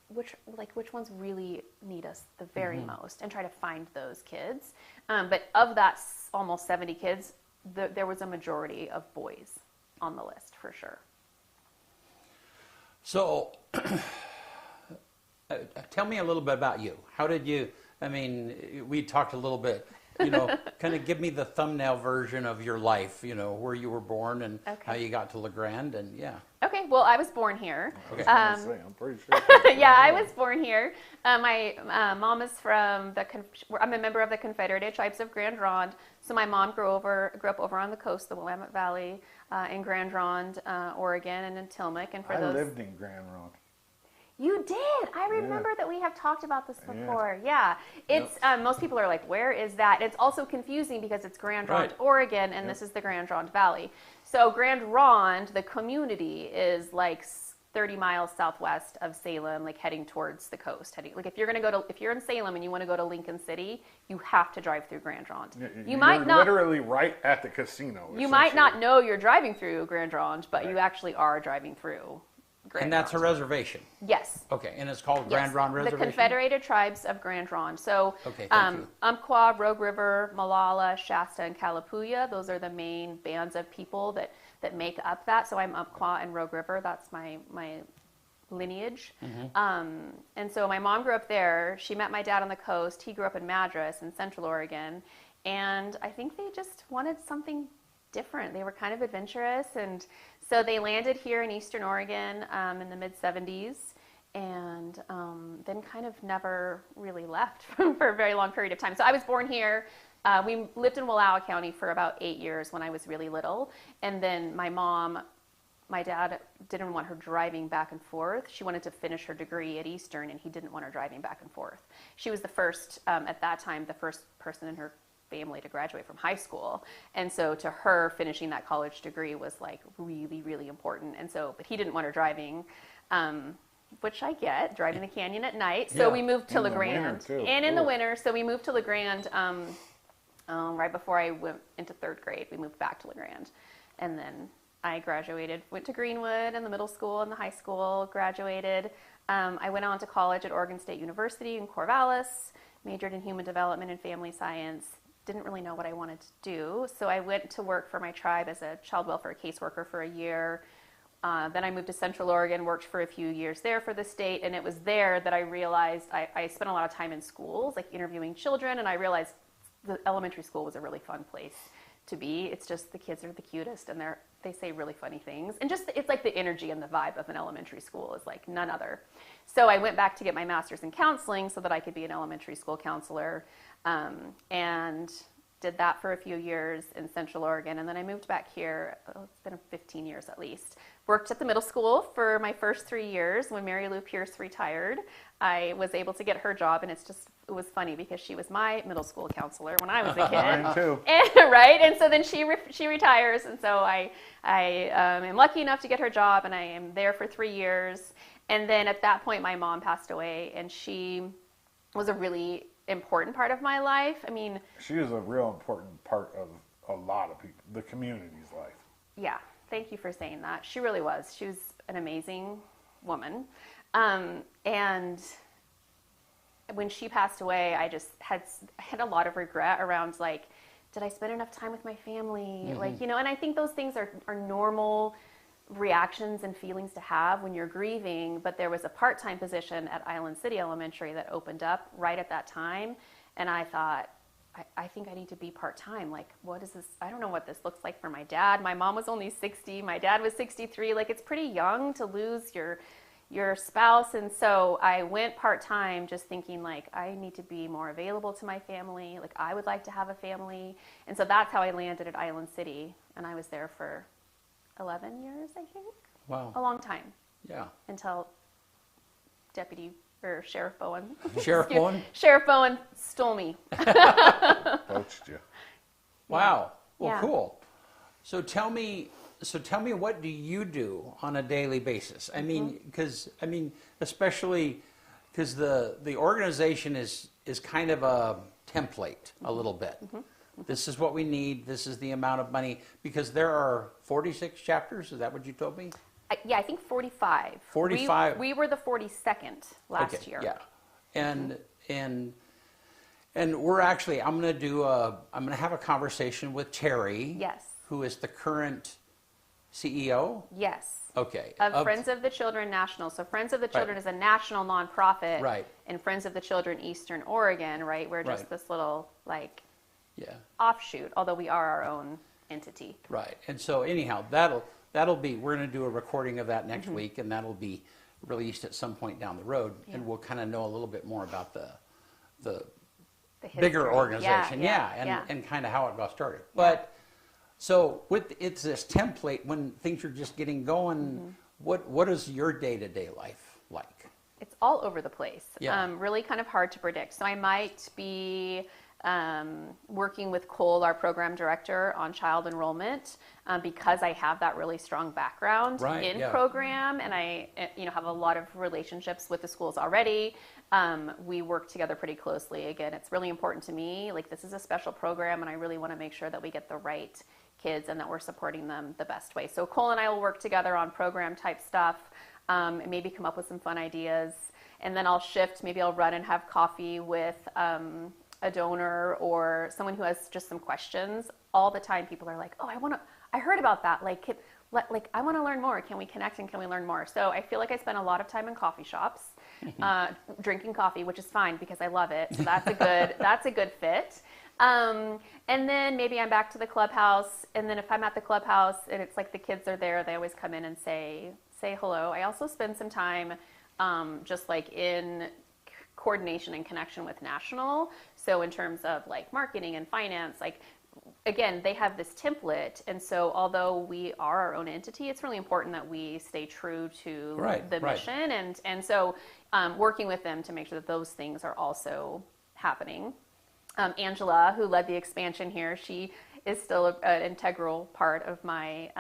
which ones really need us the very most, and try to find those kids. But of that almost 70 kids, there was a majority of boys on the list for sure. So, tell me a little bit about you. How did you, I mean, we talked a little bit, kind of give me the thumbnail version of your life, where you were born and how you got to LeGrand, and yeah. Okay, well, I was born here. Okay. I'm pretty sure. Yeah, I was born here. My mom is from I'm a member of the Confederated Tribes of Grand Ronde. So my mom grew up over on the coast, the Willamette Valley, in Grand Ronde, Oregon, and in Tillamook. And I lived in Grand Ronde. You did. I remember that we have talked about this before. Yeah. It's most people are like, where is that? It's also confusing because it's Grand Ronde, Oregon, and this is the Grand Ronde Valley. So Grand Ronde, the community, is like 30 miles southwest of Salem, like heading towards the coast. Like if you're in Salem and you want to go to Lincoln City, you have to drive through Grand Ronde. You're literally right at the casino. You might not know you're driving through Grand Ronde, but you actually are driving through Grand And that's Ronde. a reservation? Yes. Okay, and it's called Grand Ronde Reservation? The Confederated Tribes of Grand Ronde. So okay, thank you. Umpqua, Rogue River, Molalla, Shasta, and Kalapuya, those are the main bands of people that make up that. So I'm Umpqua and Rogue River. That's my lineage. And so my mom grew up there. She met my dad on the coast. He grew up in Madras in Central Oregon. And I think they just wanted something different. They were kind of adventurous, and so they landed here in Eastern Oregon in the mid-70s, and then kind of never really left for a very long period of time. So I was born here. We lived in Wallowa County for about 8 years when I was really little, and then my dad didn't want her driving back and forth. She wanted to finish her degree at Eastern, and he didn't want her driving back and forth. She was the first, at that time, the first person in her family to graduate from high school, and so to her, finishing that college degree was like really, really important. And so, but he didn't want her driving, which I get, driving the canyon at night. So we moved to LeGrand, and in the winter. So we moved to LeGrand right before I went into third grade. We moved back to LeGrand, and then I graduated, went to Greenwood in the middle school and the high school, graduated. I went on to college at Oregon State University in Corvallis, majored in human development and family science. Didn't really know what I wanted to do, so I went to work for my tribe as a child welfare caseworker for a year. Then I moved to Central Oregon, worked for a few years there for the state, and it was there that I realized I spent a lot of time in schools, like interviewing children, and I realized the elementary school was a really fun place to be. It's just the kids are the cutest, and they say really funny things, and just it's like the energy and the vibe of an elementary school is like none other. So I went back to get my master's in counseling so that I could be an elementary school counselor. And did that for a few years in Central Oregon. And then I moved back here, it's been 15 years at least. Worked at the middle school for my first 3 years. When Mary Lou Pierce retired, I was able to get her job, and it was funny because she was my middle school counselor when I was a kid. Mine too. Right? And so then she retires, and so I am lucky enough to get her job, and I am there for 3 years. And then at that point, my mom passed away, and she was a really important part of my life. I mean, she was a real important part of a lot of people, the community's life. Yeah, thank you for saying that. She really was. She was an amazing woman. And when she passed away, I just had a lot of regret around like, did I spend enough time with my family? Like, and I think those things are normal reactions and feelings to have when you're grieving, but there was a part-time position at Island City Elementary that opened up right at that time, and I thought, I think I need to be part-time. Like, what is this? I don't know what this looks like for my dad. My mom was only 60, my dad was 63. Like, it's pretty young to lose your spouse, and so I went part-time just thinking like, I need to be more available to my family. Like, I would like to have a family, and so that's how I landed at Island City, and I was there for 11 years, I think. Wow. A long time. Yeah. Until Sheriff Bowen. Sheriff Bowen? Sheriff Bowen stole me. Poached you. Wow. Well, Yeah. cool. So tell me, what do you do on a daily basis? I mean, because especially because the organization is kind of a template a little bit. This is what we need. This is the amount of money, because there are 46 chapters. Is that what you told me? Yeah, I think 45. 45. We were the 42nd last year. Yeah, and we're actually, I'm going to have a conversation with Terry. Yes. Who is the current CEO? Yes. Okay. Of Friends of the Children National. So Friends of the Children is a national nonprofit. Right. And Friends of the Children Eastern Oregon, right? We're just Right. this little Yeah. offshoot, although we are our own entity. Right. And so anyhow, that'll be, we're going to do a recording of that next week, and that'll be released at some point down the road, and we'll kind of know a little bit more about the bigger history. organization. Yeah. And kind of how it got started. But so it's this template when things are just getting going. What is your day-to-day life like? It's all over the place. Yeah. Really kind of hard to predict. So I might be working with Cole, our program director, on child enrollment because I have that really strong background in program, and I have a lot of relationships with the schools already. We work together pretty closely. Again, it's really important to me. Like, this is a special program, and I really want to make sure that we get the right kids and that we're supporting them the best way. So Cole and I will work together on program type stuff, and maybe come up with some fun ideas. And then I'll shift. Maybe I'll run and have coffee with a donor or someone who has just some questions. All the time, people are like, "Oh, I heard about that. Like, I want to learn more. Can we connect and can we learn more?" So I feel like I spend a lot of time in coffee shops, drinking coffee, which is fine because I love it. So that's a good fit. And then maybe I'm back to the clubhouse. And then if I'm at the clubhouse and it's like the kids are there, they always come in and say hello. I also spend some time just like in coordination and connection with National. So in terms of like marketing and finance, like, again, they have this template. And so although we are our own entity, it's really important that we stay true to the mission. And so working with them to make sure that those things are also happening. Angela, who led the expansion here, she is still an integral part of my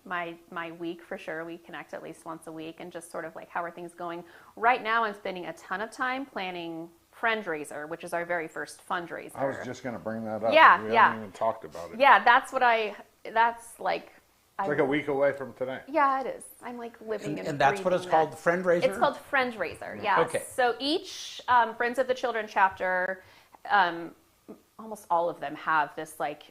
my week for sure. We connect at least once a week and just sort of like, how are things going? Right now, I'm spending a ton of time planning Friendraiser, which is our very first fundraiser. I was just going to bring that up. Yeah, we haven't even talked about it. Yeah, that's like... It's like a week away from today. Yeah, it is. I'm like living and that's what it's called, Friendraiser? It's called Friendraiser, yeah. Okay. So each Friends of the Children chapter, almost all of them have this like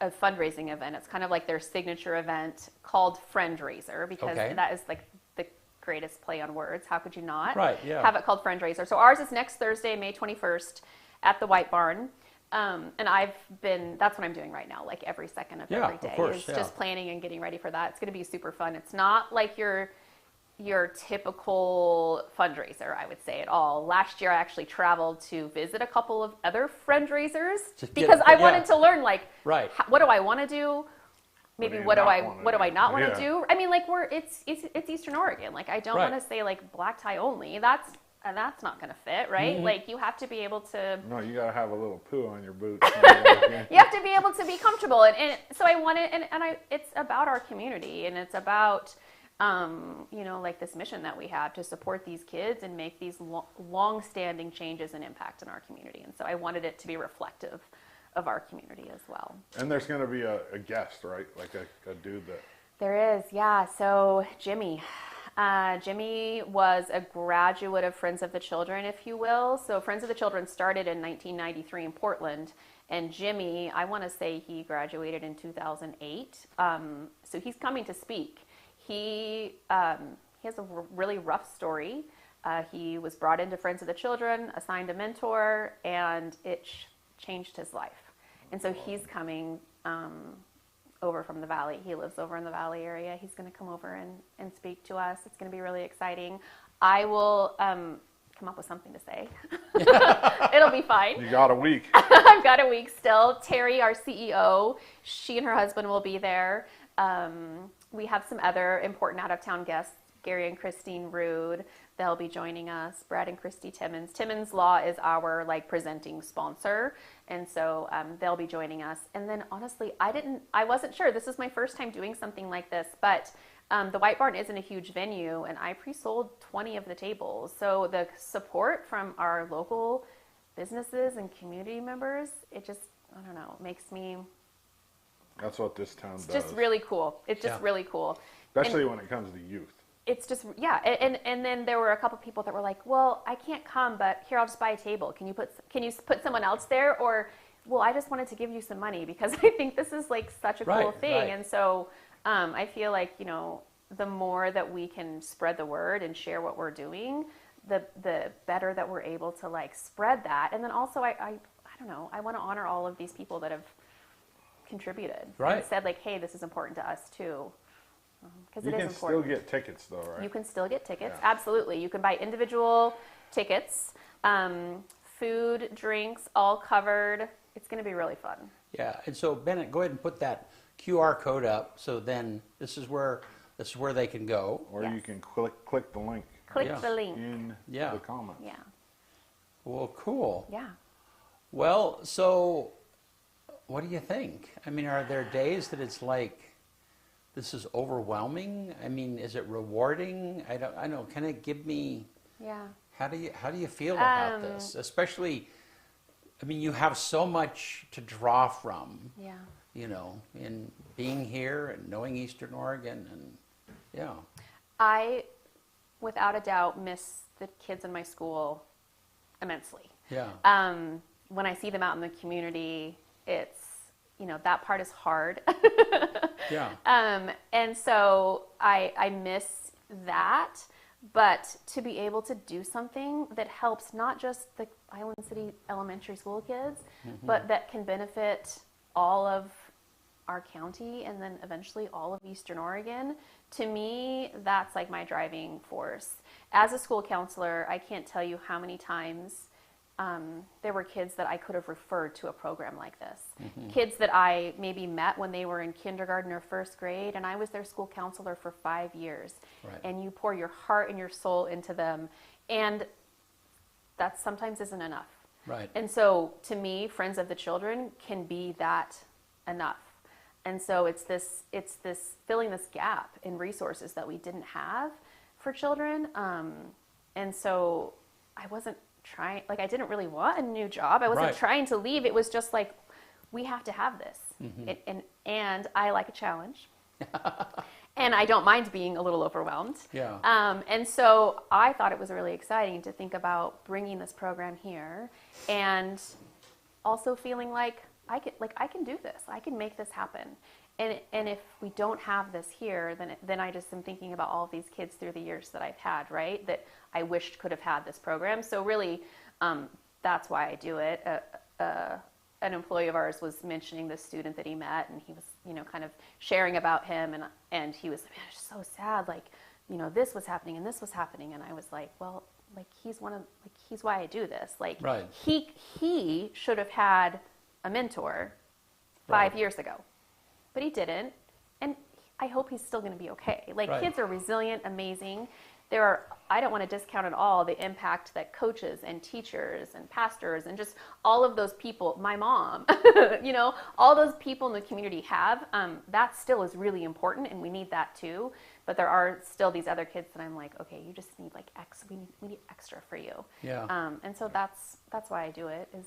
a fundraising event. It's kind of like their signature event called Friendraiser because that is like the greatest play on words. How could you not have it called Friendraiser? So ours is next Thursday, May 21st at the White Barn. And that's what I'm doing right now, like every second of every day of course, is just planning and getting ready for that. It's going to be super fun. It's not like your typical fundraiser, I would say, at all. Last year, I actually traveled to visit a couple of other fundraisers because I wanted to learn, like, what do I want to do? Maybe what do I not want to do? I mean, like, it's Eastern Oregon. Like, I don't want to say like black tie only. That's not going to fit, right? Mm-hmm. Like, you have to be able to... No, you got to have a little poo on your boots. You have to be able to be comfortable. And so I want it, and it's about our community, and it's about, like this mission that we have to support these kids and make these long-standing changes and impact in our community. And so I wanted it to be reflective of our community as well. And there's going to be a guest, right? Like a dude that... There is, yeah. So Jimmy was a graduate of Friends of the Children, if you will. So Friends of the Children started in 1993 in Portland, and Jimmy, I want to say he graduated in 2008. So he's coming to speak. He has a really rough story. He was brought into Friends of the Children, assigned a mentor, and it changed his life. And so he's coming over from the Valley. He lives over in the Valley area. He's going to come over and speak to us. It's going to be really exciting. I will come up with something to say. It'll be fine. You got a week. I've got a week still. Terry, our CEO, she and her husband will be there. We have some other important out-of-town guests, Gary and Christine Rude. They'll be joining us. Brad and Christy Timmons. Timmons Law is our presenting sponsor. And so they'll be joining us. And then honestly, I wasn't sure. This is my first time doing something like this, but the White Barn isn't a huge venue, and I pre-sold 20 of the tables. So the support from our local businesses and community members, it just, I don't know, makes me... That's what this town does. It's just really cool. It's just really cool. Especially when it comes to youth. It's just, yeah. And then there were a couple people that were like, well, I can't come, but here, I'll just buy a table. Can you put someone else there? Or, well, I just wanted to give you some money because I think this is like such a cool thing. Right. And so I feel like, you know, the more that we can spread the word and share what we're doing, the better that we're able to like spread that. And then also, I don't know, I want to honor all of these people that have contributed. Right. And said like, hey, this is important to us too. Because You it is can important. still get tickets though, right? You can still get tickets. Yeah. Absolutely. You can buy individual tickets, food, drinks, all covered. It's going to be really fun. Yeah, and so Bennett, go ahead and put that QR code up. So then this is where they can go. Or Yes. you can click the link Click Yeah. the link. in Yeah. the comments. Yeah. Well, cool. Yeah. Well, so what do you think? I mean, are there days that it's like this is overwhelming? I mean, is it rewarding? I know. Can it give me? Yeah. How do you feel about this? Especially, I mean, you have so much to draw from. Yeah. You know, in being here and knowing Eastern Oregon, and yeah. I, without a doubt, miss the kids in my school immensely. Yeah. When I see them out in the community, it's, you know, that part is hard. Yeah. And so I miss that, but to be able to do something that helps not just the Island City elementary school kids, but that can benefit all of our county and then eventually all of Eastern Oregon, to me, that's like my driving force. As a school counselor, I can't tell you how many times there were kids that I could have referred to a program like this. Kids that I maybe met when they were in kindergarten or first grade, and I was their school counselor for 5 years. Right. And you pour your heart and your soul into them, and that sometimes isn't enough. Right. And so to me, Friends of the Children can be that enough. And so it's this filling this gap in resources that we didn't have for children. And so I wasn't trying, like I didn't really want a new job. I wasn't Right. trying to leave. It was just like, we have to have this. And I like a challenge. And I don't mind being a little overwhelmed. Yeah. And so I thought it was really exciting to think about bringing this program here and also feeling like I can do this. I can make this happen. And if we don't have this here, then I just am thinking about all of these kids through the years that I've had, right? That I wished could have had this program. So really, that's why I do it. An employee of ours was mentioning this student that he met, and he was, you know, kind of sharing about him, and he was, man, it's so sad. Like, you know, this was happening and this was happening, and I was like, well, like he's why I do this. Like, Right. he should have had a mentor 5 years ago, but he didn't, and I hope he's still going to be okay. Like, Right. kids are resilient, amazing. I don't want to discount at all the impact that coaches and teachers and pastors and just all of those people, my mom, you know, all those people in the community have. That still is really important, and we need that too. But there are still these other kids that I'm like, okay, you just need like we need extra for you. Yeah. And so that's why I do it, is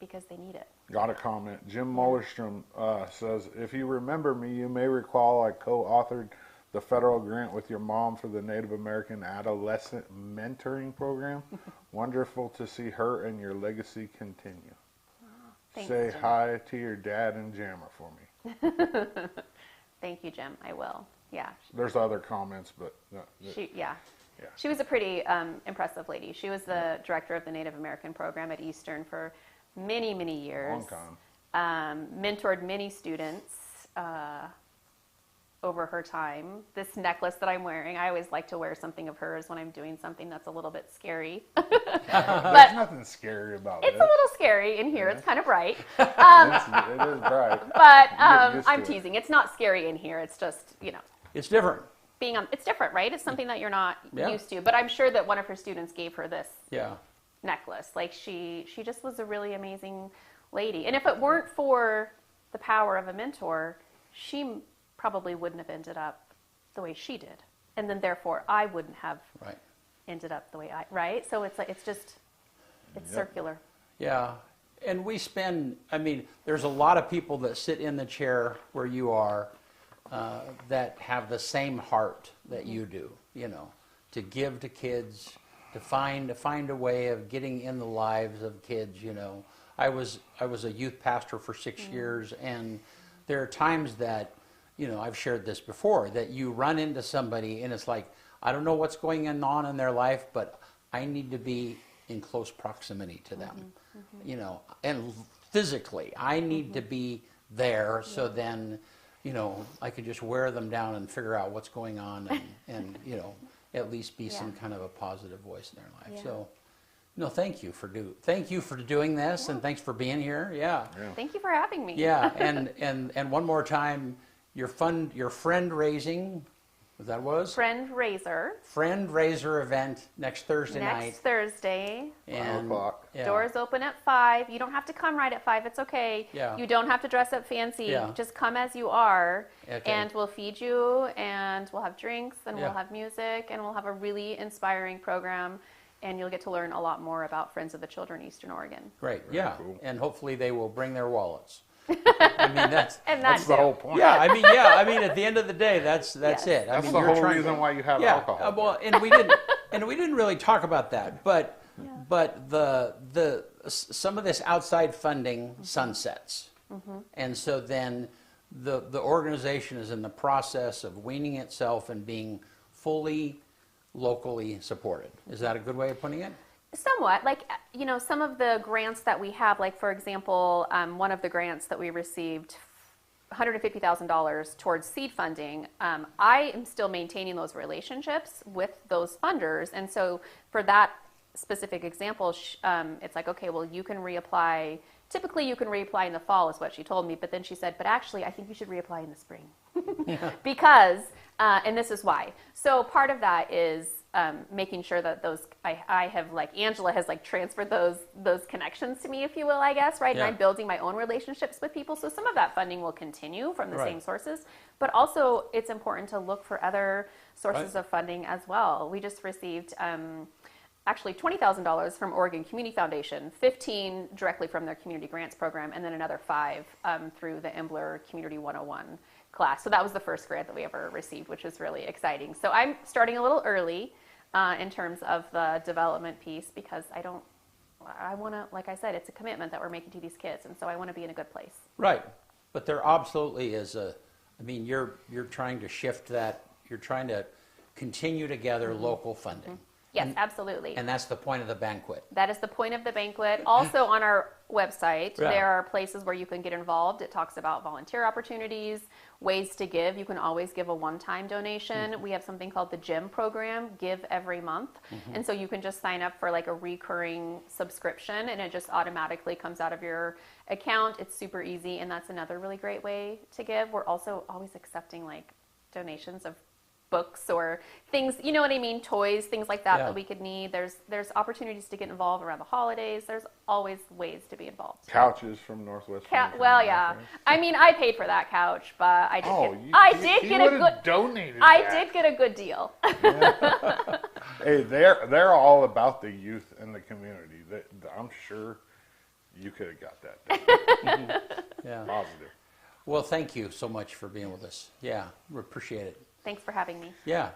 because they need it. Got a comment. Jim Mollerstrom says, if you remember me, you may recall I co-authored the federal grant with your mom for the Native American Adolescent Mentoring Program. Wonderful to see her and your legacy continue. Thanks, Say Jim. hi to your dad and Jammer for me. Thank you, Jim. I will. Yeah. There's other comments, but Yeah. Yeah. She was a pretty impressive lady. She was the director of the Native American program at Eastern for many, many years. long time. Mentored many students over her time. This necklace that I'm wearing, I always like to wear something of hers when I'm doing something that's a little bit scary. There's nothing scary about It's it. a little scary in here. It's kind of bright. It is bright. But get used I'm to it. teasing. It's not scary in here. It's just, you know, It's different. it's different, right? It's something that you're not Yeah. used to. But I'm sure that one of her students gave her this Yeah. necklace. Like she just was a really amazing lady. And if it weren't for the power of a mentor, she probably wouldn't have ended up the way she did. And then therefore I wouldn't have Right. ended up the way right? So it's like, it's circular. Yeah. And we spend, I mean, there's a lot of people that sit in the chair where you are that have the same heart that you do, you know, to give to kids, to find a way of getting in the lives of kids, you know. I was a youth pastor for 6 years, and there are times that, you know, I've shared this before, that you run into somebody and it's like, I don't know what's going on in their life, but I need to be in close proximity to them, you know, and physically, I need to be there so then, you know, I could just wear them down and figure out what's going on and you know, at least be some kind of a positive voice in their life. Yeah. So, no, thank you for doing this, and thanks for being here. Yeah. Thank you for having me. Yeah, and one more time, your friend raising, what that was? Friend Raiser event next Thursday night. next Thursday. 5 o'clock. Yeah. Doors open at 5. You don't have to come right at 5. It's okay. Yeah. You don't have to dress up fancy. Yeah. Just come as you are, Okay. and we'll feed you, and we'll have drinks, and Yeah. we'll have music, and we'll have a really inspiring program, and you'll get to learn a lot more about Friends of the Children Eastern Oregon. Great, yeah, cool. and hopefully they will bring their wallets. I mean, that's And That's the whole point. yeah. I mean, at the end of the day, that's Yes. it. I That's mean, the you're whole trying- reason why you have Yeah, alcohol. well, and we didn't really talk about that, but the some of this outside funding sunsets, and so then the organization is in the process of weaning itself and being fully locally supported. Is that a good way of putting it? Somewhat. Like, you know, some of the grants that we have, like, for example, one of the grants that we received, $150,000 towards seed funding, I am still maintaining those relationships with those funders. And so for that specific example, it's like, okay, well, you can reapply. Typically, you can reapply in the fall is what she told me. But then she said, but actually, I think you should reapply in the spring. Because, and this is why. So part of that is making sure that I have, like, Angela has, like, transferred those connections to me, if you will, I guess, right? Yeah. And I'm building my own relationships with people. So some of that funding will continue from the Right. same sources. But also, it's important to look for other sources Right. of funding as well. We just received actually $20,000 from Oregon Community Foundation, 15 directly from their community grants program, and then another 5 through the Embler Community 101 class. So that was the first grant that we ever received, which was really exciting. So I'm starting a little early in terms of the development piece, because I want to, like I said, it's a commitment that we're making to these kids, and so I want to be in a good place. Right, but there absolutely is I mean, you're trying to shift that. You're trying to continue to gather local funding. Yes, absolutely. And that's the point of the banquet. That is the point of the banquet. Also on our website, Yeah. there are places where you can get involved. It talks about volunteer opportunities, ways to give. You can always give a one-time donation. We have something called the GEM program, Give Every Month. And so you can just sign up for, like, a recurring subscription, and it just automatically comes out of your account. It's super easy, and that's another really great way to give. We're also always accepting, like, donations of books or things, you know what I mean, toys, things like that Yeah. that we could need. There's opportunities to get involved around the holidays. There's always ways to be involved. Couches from Northwest. Furniture Well, yeah. I mean, I paid for that couch, but I did Oh, get a good donated. I that. did get a good deal. Hey, they're all about the youth and the community. I'm sure you could have got that. Yeah. Positive. Well, thank you so much for being with us. Yeah, we appreciate it. Thanks for having me. Yeah.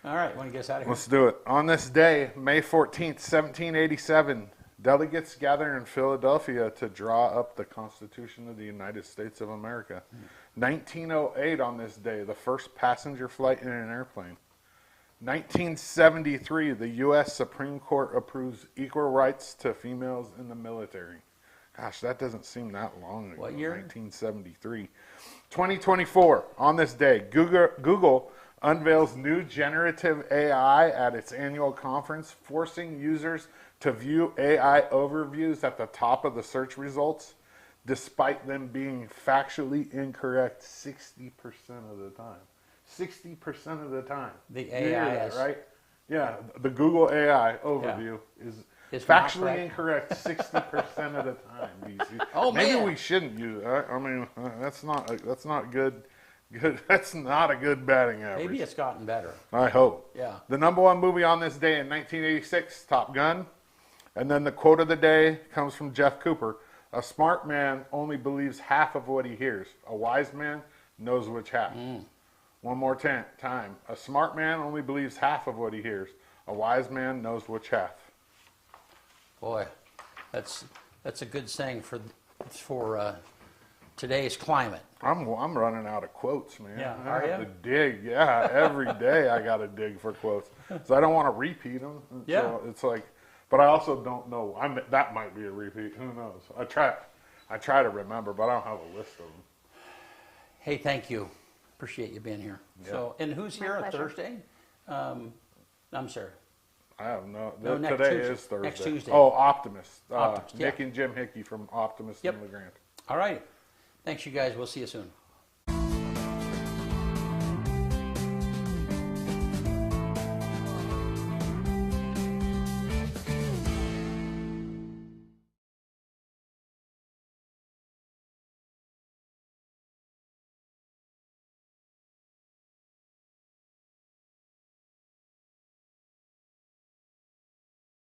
All right, want to get us out of here? Let's do it. On this day, May 14th, 1787, delegates gather in Philadelphia to draw up the Constitution of the United States of America. 1908, on this day, the first passenger flight in an airplane. 1973, the U.S. Supreme Court approves equal rights to females in the military. Gosh, that doesn't seem that long ago. What year? 1973. 2024, on this day, Google unveils new generative AI at its annual conference, forcing users to view AI overviews at the top of the search results, despite them being factually incorrect 60% of the time. 60% of the time. The You hear AI that, is- right? Yeah, the Google AI overview is Is not Factually correct. incorrect 60% of the time, DC. Oh, Maybe man. we shouldn't use it. I mean, that's not good. That's not a good batting average. Maybe it's gotten better. I hope. Yeah. The #1 movie on this day in 1986, Top Gun. And then the quote of the day comes from Jeff Cooper. A smart man only believes half of what he hears. A wise man knows which half. One more time. A smart man only believes half of what he hears. A wise man knows which half. Boy, that's a good saying for today's climate. I'm running out of quotes, man. Yeah, I are have ya? to dig. Yeah, every day I got to dig for quotes. So I don't want to repeat them. Yeah. So it's like, but I also don't know. That might be a repeat. Who knows? I try to remember, but I don't have a list of them. Hey, thank you. Appreciate you being here. Yeah. So, and who's My here on pleasure. Thursday? I'm sorry. I have no. No, next Today Tuesday. is Thursday. Next Tuesday. Oh, Optimist. Optimist, yeah. Nick and Jim Hickey from Optimist Yep. in LeGrand. All right. Thanks, you guys. We'll see you soon.